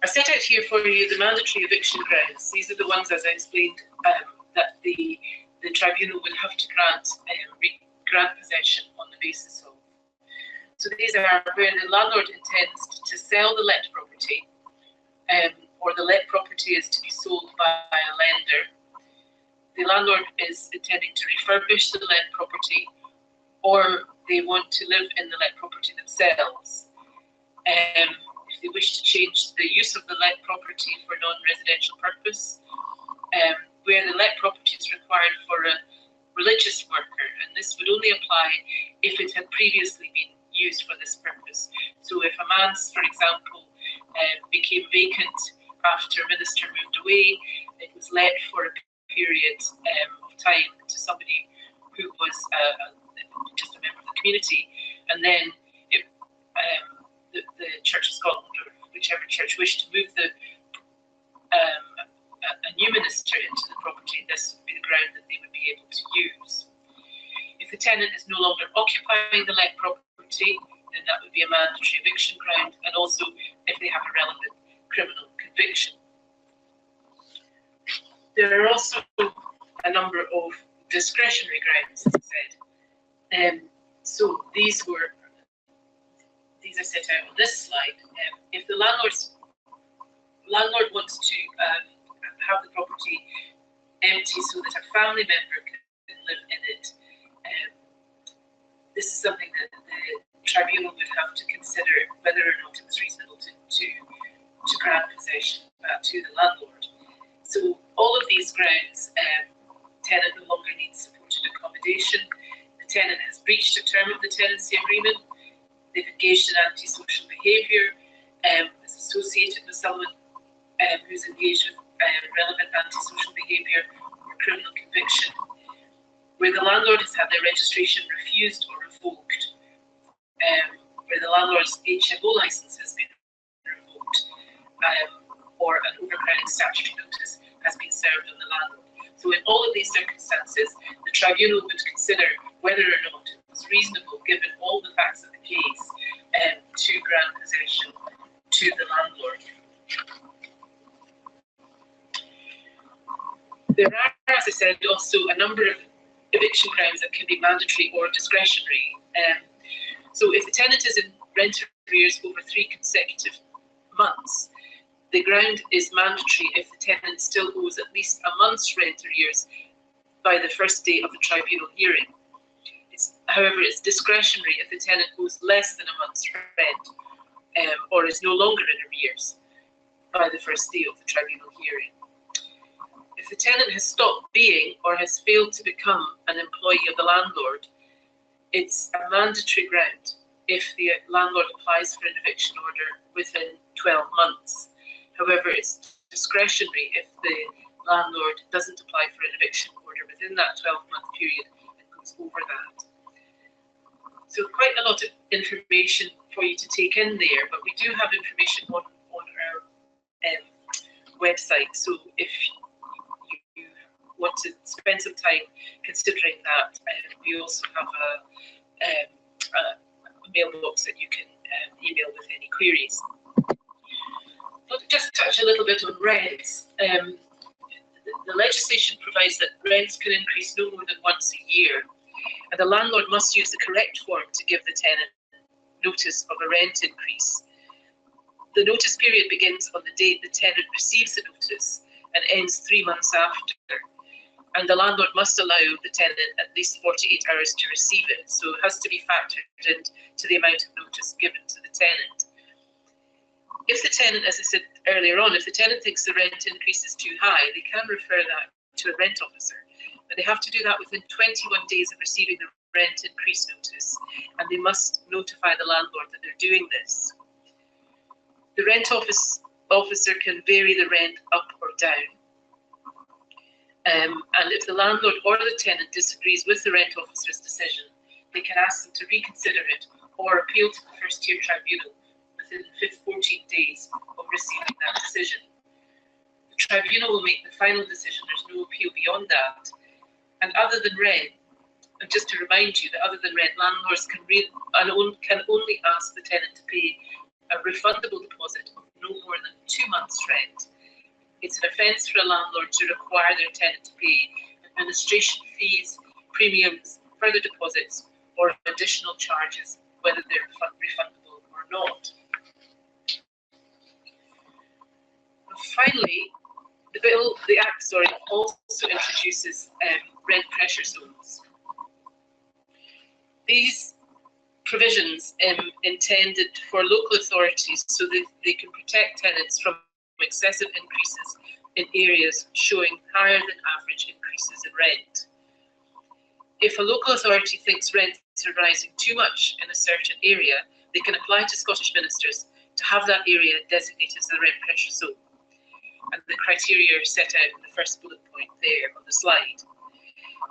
I set out here for you the mandatory eviction grounds. These are the ones, as I explained, that the tribunal would have to grant possession on the basis of. So these are where the landlord intends to sell the let property, or the let property is to be sold by a lender. The landlord is intending to refurbish the let property, or they want to live in the let property themselves. If they wish to change the use of the let property for non-residential purpose, where the let property is required for a religious worker, and this would only apply if it had previously been used for this purpose. So if a manse, for example, became vacant after a minister moved away, it was let for a period of time to somebody who was just a member of the community, and then the Church of Scotland, or whichever church, wished to move a new minister into the property, this would be the ground that they would be able to use. If the tenant is no longer occupying the let property, then that would be a mandatory eviction ground, and also if they have a relevant criminal conviction. There are also a number of discretionary grounds, as I said. So these are set out on this slide. If the landlord wants to have the property empty so that a family member can live in it, this is something that the tribunal would have to consider whether or not it was reasonable to grant possession to the landlord. So all of these grounds, tenant no longer needs supported accommodation, the tenant has breached a term of the tenancy agreement, they've engaged in antisocial behaviour, is associated with someone who's engaged with relevant antisocial behaviour or criminal conviction, where the landlord has had their registration refused or revoked, where the landlord's HMO licence has been revoked, or an overcrowding statutory notice has been served on the landlord. So in all of these circumstances, the tribunal would consider whether or not it was reasonable, given all the facts of the case, to grant possession to the landlord. There are, as I said, also a number of eviction grounds that can be mandatory or discretionary. So if the tenant is in rent arrears over 3 consecutive months, the ground is mandatory if the tenant still owes at least a month's rent arrears by the first day of the tribunal hearing. However, it's discretionary if the tenant owes less than a month's rent, or is no longer in arrears by the first day of the tribunal hearing. If the tenant has stopped being or has failed to become an employee of the landlord, it's a mandatory ground if the landlord applies for an eviction order within 12 months. However, it's discretionary if the landlord doesn't apply for an eviction order within that 12-month period and goes over that. So quite a lot of information for you to take in there, but we do have information on our website. So if you want to spend some time considering that, we also have a mailbox that you can email with any queries. But just touch a little bit on rents. The legislation provides that rents can increase no more than once a year, and the landlord must use the correct form to give the tenant notice of a rent increase. The notice period begins on the date the tenant receives the notice and ends 3 months after. And the landlord must allow the tenant at least 48 hours to receive it. So it has to be factored into the amount of notice given to the tenant. If the tenant, as I said earlier on, if the tenant thinks the rent increase is too high, they can refer that to a rent officer. But they have to do that within 21 days of receiving the rent increase notice, and they must notify the landlord that they're doing this. The rent officer can vary the rent up or down. And if the landlord or the tenant disagrees with the rent officer's decision, they can ask them to reconsider it or appeal to the first tier tribunal within the 14 days of receiving that decision. The tribunal will make the final decision. There's no appeal beyond that. And other than rent, and just to remind you that other than rent, landlords can only ask the tenant to pay a refundable deposit of no more than 2 months' rent. It's an offence for a landlord to require their tenant to pay administration fees, premiums, further deposits, or additional charges, whether they're refundable or not. Finally, the Act also introduces rent pressure zones. These provisions intended for local authorities so that they can protect tenants from excessive increases in areas showing higher than average increases in rent. If a local authority thinks rents are rising too much in a certain area, they can apply to Scottish ministers to have that area designated as a rent pressure zone. And the criteria are set out in the first bullet point there on the slide.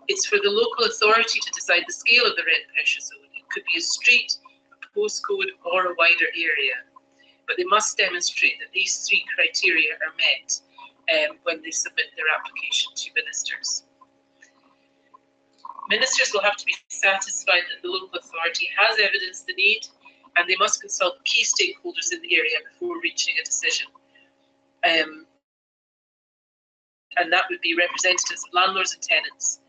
It's for the local authority to decide the scale of the rent pressure zone. It could be a street, a postcode, or a wider area. But they must demonstrate that these 3 criteria are met when they submit their application to ministers. Ministers will have to be satisfied that the local authority has evidenced the need, and they must consult key stakeholders in the area before reaching a decision. And that would be representatives of landlords and tenants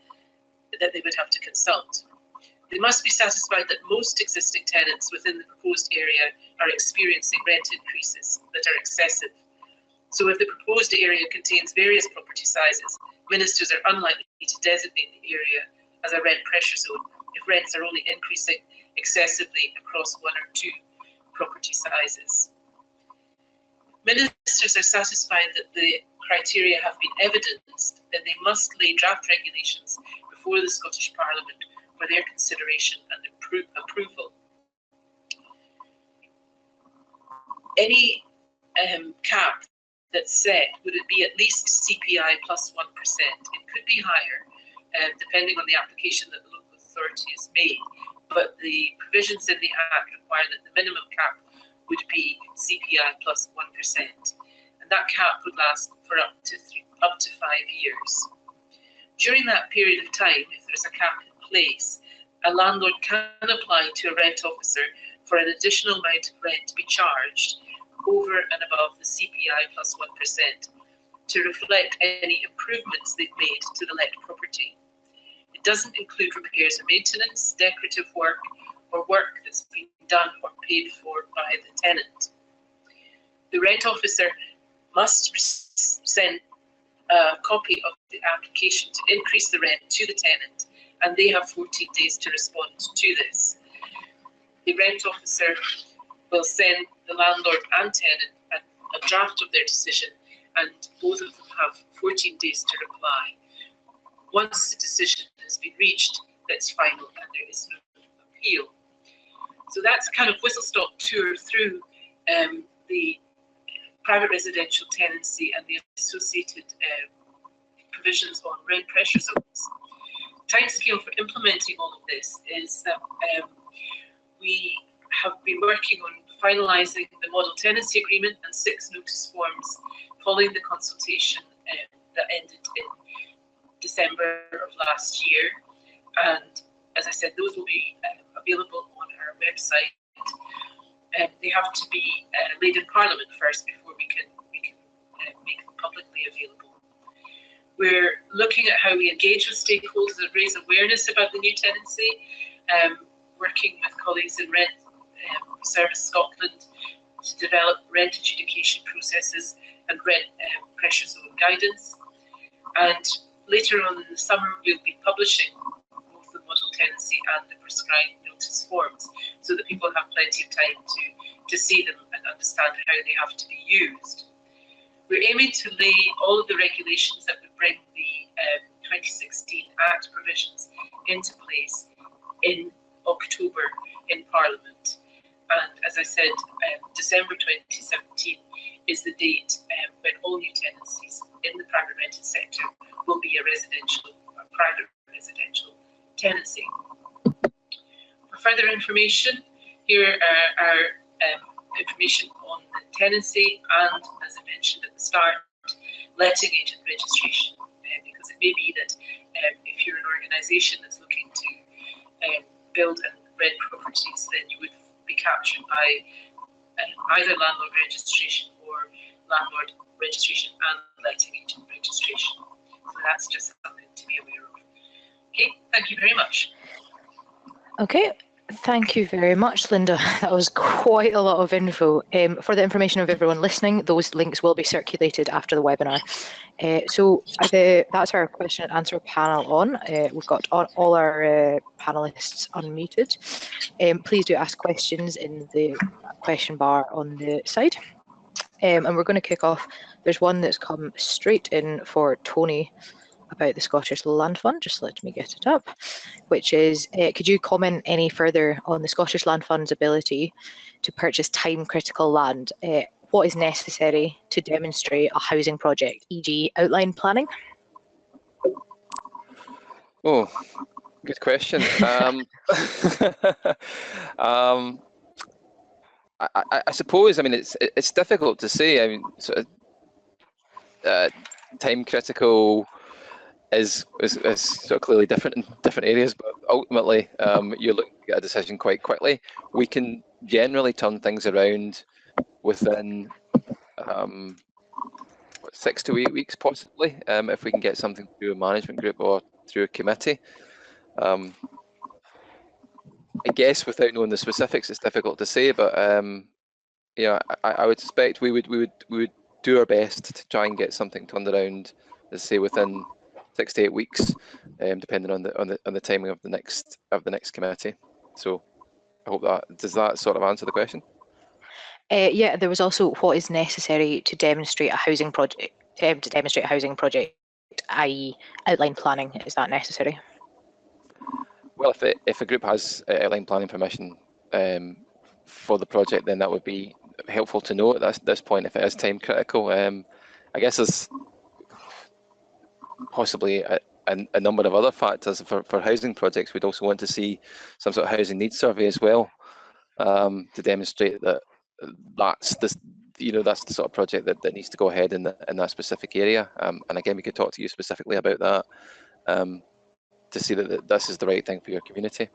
that they would have to consult. They must be satisfied that most existing tenants within the proposed area are experiencing rent increases that are excessive. So if the proposed area contains various property sizes, ministers are unlikely to designate the area as a rent pressure zone if rents are only increasing excessively across 1 or 2 property sizes. Ministers are satisfied that the criteria have been evidenced, then they must lay draft regulations before the Scottish Parliament for their consideration and approval. Any cap that's set, would it be at least CPI plus 1%? It could be higher, depending on the application that the local authority has made, but the provisions in the Act require that the minimum cap would be CPI plus 1%, and that cap would last for up to 5 years. During that period of time, if there's a cap in place, a landlord can apply to a rent officer for an additional amount of rent to be charged over and above the CPI plus 1% to reflect any improvements they've made to the let property. It doesn't include repairs or maintenance, decorative work, or work that's been done or paid for by the tenant. The rent officer must send a copy of the application to increase the rent to the tenant, and they have 14 days to respond to this. The rent officer will send the landlord and tenant a draft of their decision, and both of them have 14 days to reply. Once the decision has been reached, that's final and there is no appeal. So that's a kind of whistle-stop tour through the private residential tenancy and the associated provisions on rent pressure zones. Timescale for implementing all of this is that we have been working on finalising the model tenancy agreement and 6 notice forms following the consultation that ended in December of last year. And as I said, those will be available on our website. They have to be laid in Parliament first before we can make them publicly available. We're looking at how we engage with stakeholders and raise awareness about the new tenancy, working with colleagues in Rent Service Scotland to develop rent adjudication processes and rent pressure zone guidance. And later on in the summer, we'll be publishing both the model tenancy and the prescribed notice forms, so that people have plenty of time to see them and understand how they have to be used. We're aiming to lay all of the regulations that would bring the 2016 Act provisions into place in October in Parliament. And as I said, December 2017 is the date when all new tenancies in the private rented sector will be a private residential tenancy. For further information, here are our information on the tenancy and, as I mentioned at the start, letting agent registration, because it may be that if you're an organisation that's looking to build and rent properties, then you would be captured by either landlord registration or landlord registration and letting agent registration. So that's just something to be aware of. Okay, thank you very much. Okay, thank you very much, Linda. That was quite a lot of info. For the information of everyone listening, those links will be circulated after the webinar. So that's our question and answer panel on. We've got all our panelists unmuted. Please do ask questions in the question bar on the side. And we're going to kick off. There's one that's come straight in for Tony about the Scottish Land Fund. Just let me get it up, which is, could you comment any further on the Scottish Land Fund's ability to purchase time-critical land? What is necessary to demonstrate a housing project, e.g. outline planning? Oh, good question. I suppose, I mean, it's difficult to say. I mean, sort of, time critical is sort of clearly different in different areas, but ultimately you're looking to get a decision quite quickly. We can generally turn things around within 6 to 8 weeks, possibly, if we can get something through a management group or through a committee. I guess without knowing the specifics, it's difficult to say, but you know, I would suspect we would do our best to try and get something turned around, let's say within 6 to 8 weeks, depending on the timing of the next committee. So I hope does that sort of answer the question. Yeah, there was also what is necessary to demonstrate a housing project. I.e., outline planning. Is that necessary? Well, if a group has outline planning permission for the project, then that would be helpful to know at this point if it is time critical. I guess there's possibly a number of other factors for housing projects. We'd also want to see some sort of housing needs survey as well, to demonstrate that that's the sort of project that needs to go ahead in that specific area. And again, we could talk to you specifically about that, to see that this is the right thing for your community.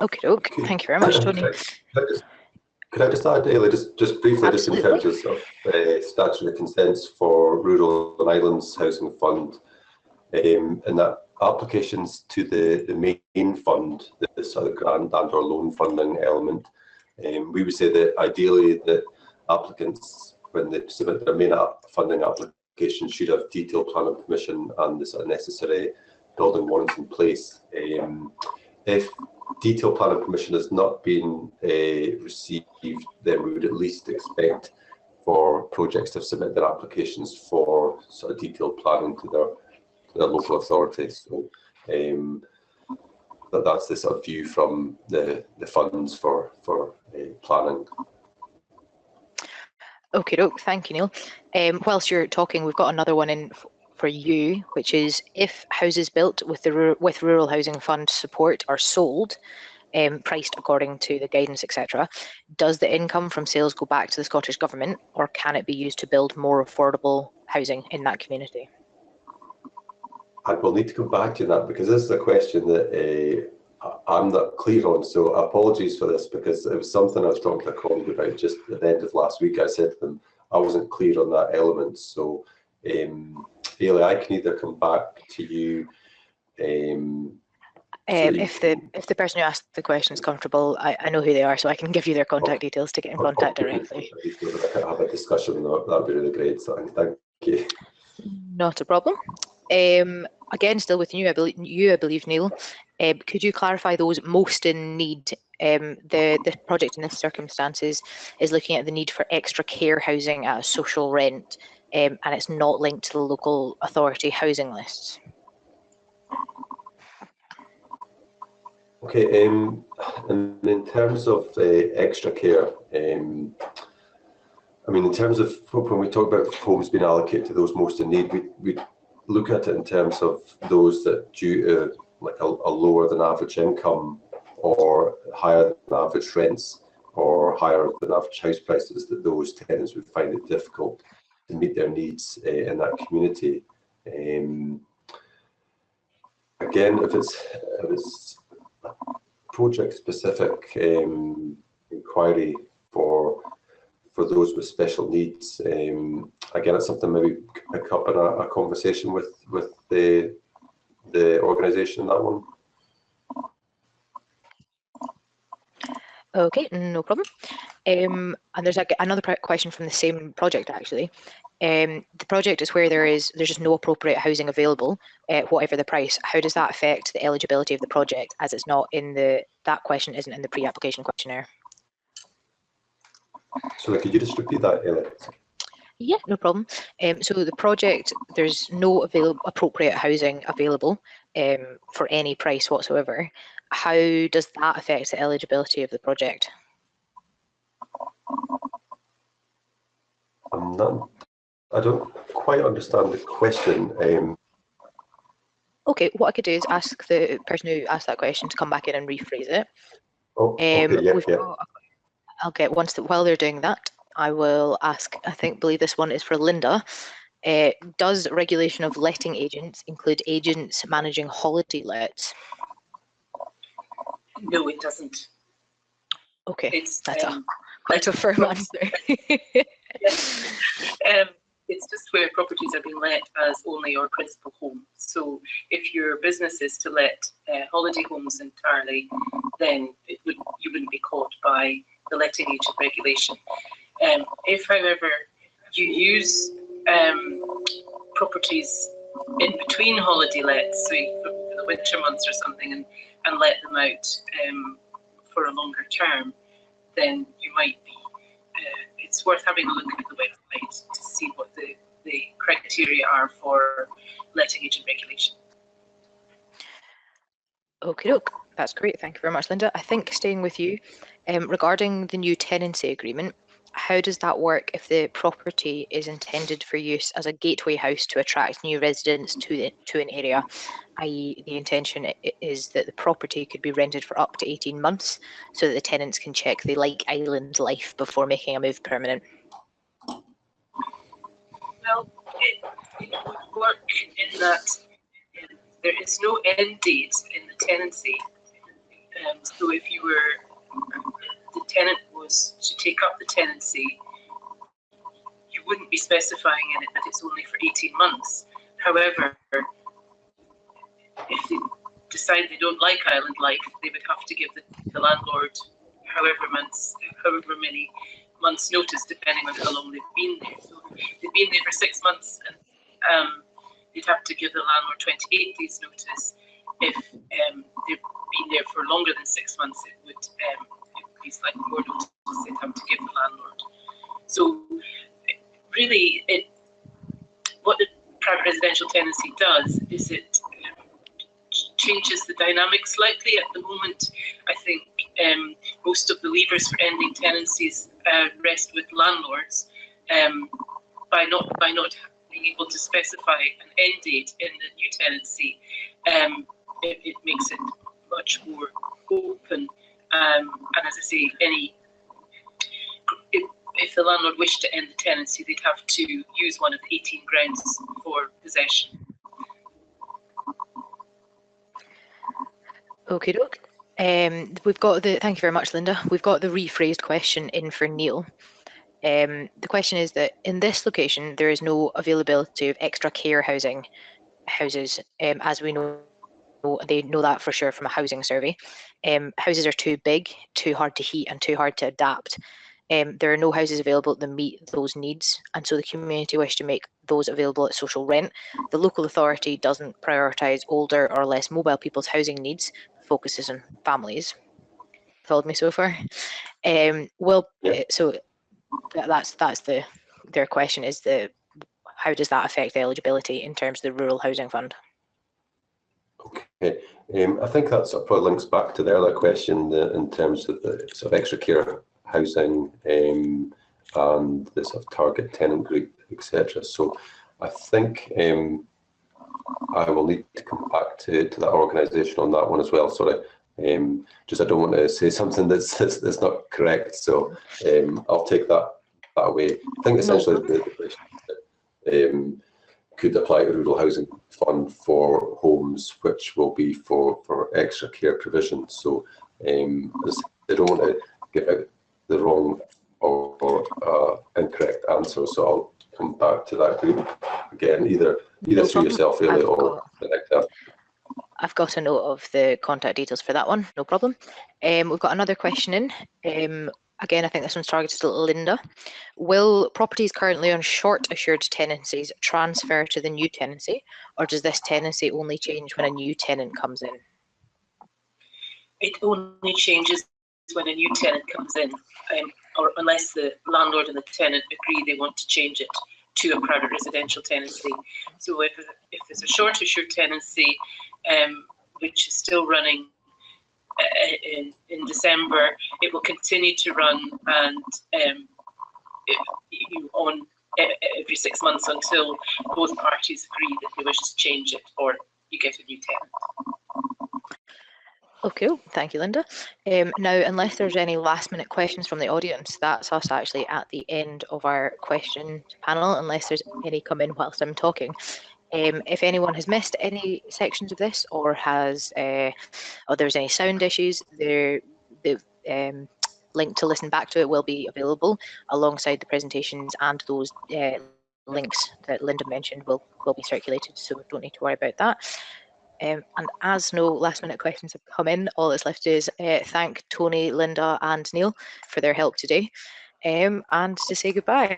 Okay. Thank you very much, Tony. Could I just add, Ailey, just briefly, Absolutely. just in terms of statutory consents for Rural and Islands Housing Fund, and that applications to the main fund, the sort of grant and or loan funding element, we would say that ideally that applicants, when they submit their main funding application, should have detailed planning permission and the sort of necessary building warrants in place. If detailed planning permission has not been received, then we would at least expect for projects to submit their applications for sort of detailed planning to their local authorities. So that's the sort of view from the funds for planning. Okay, thank you, Neil. Whilst you're talking, we've got another one in for you, which is if houses built with Rural Housing Fund support are sold, priced according to the guidance, etc. Does the income from sales go back to the Scottish Government, or can it be used to build more affordable housing in that community? I will need to come back to that, because this is a question that I'm not clear on, so apologies for this, because it was something I was talking to a colleague about just at the end of last week. I said to them I wasn't clear on that element, so Hayley, I can either come back to you. If the person who asked the question is comfortable, I know who they are, so I can give you their contact details to get in contact directly. I can have a discussion, that'd be really great, so thank you. Not a problem. Again, still with you, I believe, Neil. Could you clarify those most in need? The project in this circumstances is looking at the need for extra care housing at a social rent, and it's not linked to the local authority housing lists. Okay, and in terms of extra care, I mean, in terms of when we talk about homes being allocated to those most in need, we look at it in terms of those that due to like a lower than average income, or higher than average rents, or higher than average house prices, that those tenants would find it difficult to meet their needs in that community. Again, if it's project specific inquiry for those with special needs, again, it's something maybe we could pick up in a conversation with the organisation in that one. Okay, no problem. And there's another question from the same project, actually. The project is where there's just no appropriate housing available, whatever the price. How does that affect the eligibility of the project, as it's not in that question isn't in the pre-application questionnaire? So could you just repeat that, Elliot? Yeah, no problem. So the project, there's no appropriate housing available for any price whatsoever. How does that affect the eligibility of the project? I don't quite understand the question. Okay, what I could do is ask the person who asked that question to come back in and rephrase it. Oh, okay, yeah. I'll get while they're doing that, I will ask, believe this one is for Linda. Does regulation of letting agents include agents managing holiday lets? No, it doesn't. Okay, that's quite a firm answer. It's just where properties are being let as only your principal home. So if your business is to let holiday homes entirely, then you wouldn't be caught by the letting agent regulation. If, however, you use properties in between holiday lets, so for the winter months or something, and let them out for a longer term, then you might be. It's worth having a look at the website to see what the criteria are for letting agent regulation. Okay, that's great. Thank you very much, Linda. I think staying with you, regarding the new tenancy agreement, how does that work if the property is intended for use as a gateway house to attract new residents to an area, i.e. the intention is that the property could be rented for up to 18 months so that the tenants can check they like island life before making a move permanent? Well, it would work in that there is no end date in the tenancy. So if the tenant was to take up the tenancy, you wouldn't be specifying in it that it's only for 18 months. However, if they decide they don't like island life, they would have to give the landlord however many months notice, depending on how long they've been there. So if they've been there for 6 months, and they'd have to give the landlord 28 days notice. If they've been there for longer than 6 months, it would be slightly more notice they'd have to give the landlord. So really, what the private residential tenancy does is it changes the dynamic slightly. At the moment, I think most of the levers for ending tenancies rest with landlords. By not being able to specify an end date in the new tenancy, it makes it much more open And as I say, if the landlord wished to end the tenancy, they'd have to use one of the 18 grounds for possession. Okay, doke. We've got the, thank you very much, Linda. We've got the rephrased question in for Neil. The question is that in this location, there is no availability of extra care housing houses, as we know. They know that for sure from a housing survey. Houses are too big, too hard to heat, and too hard to adapt. There are no houses available that meet those needs, and so the community wish to make those available at social rent. The local authority doesn't prioritise older or less mobile people's housing needs, focuses on families. Followed me so far? So that's their question is how does that affect the eligibility in terms of the Rural Housing Fund? Okay, I think that sort of probably links back to the other question in terms of the sort of extra care housing and the sort of target tenant group, etc. So I think I will need to come back to that organisation on that one as well. Sorry, just I don't want to say something that's not correct. So I'll take that away. I think essentially the question could apply to Rural Housing Fund for homes which will be for extra care provision. So they don't want to give out the wrong or incorrect answer. So I'll come back to that group again, either through yourself, really, or the next time. I've got a note of the contact details for that one, no problem. We've got another question in. Again, I think this one's targeted to Linda. Will properties currently on short assured tenancies transfer to the new tenancy, or does this tenancy only change when a new tenant comes in? It only changes when a new tenant comes in, or unless the landlord and the tenant agree they want to change it to a private residential tenancy. So if there's a short assured tenancy, which is still running in December, it will continue to run and on every 6 months until both parties agree that they wish to change it, or you get a new tenant. Okay, thank you, Linda. Now, unless there's any last minute questions from the audience, that's us actually at the end of our question panel, unless there's any come in whilst I'm talking. If anyone has missed any sections of this or has, or there's any sound issues, the link to listen back to it will be available alongside the presentations, and those links that Linda mentioned will be circulated, so don't need to worry about that. And as no last minute questions have come in, all that's left is thank Tony, Linda and Neil for their help today, and to say goodbye.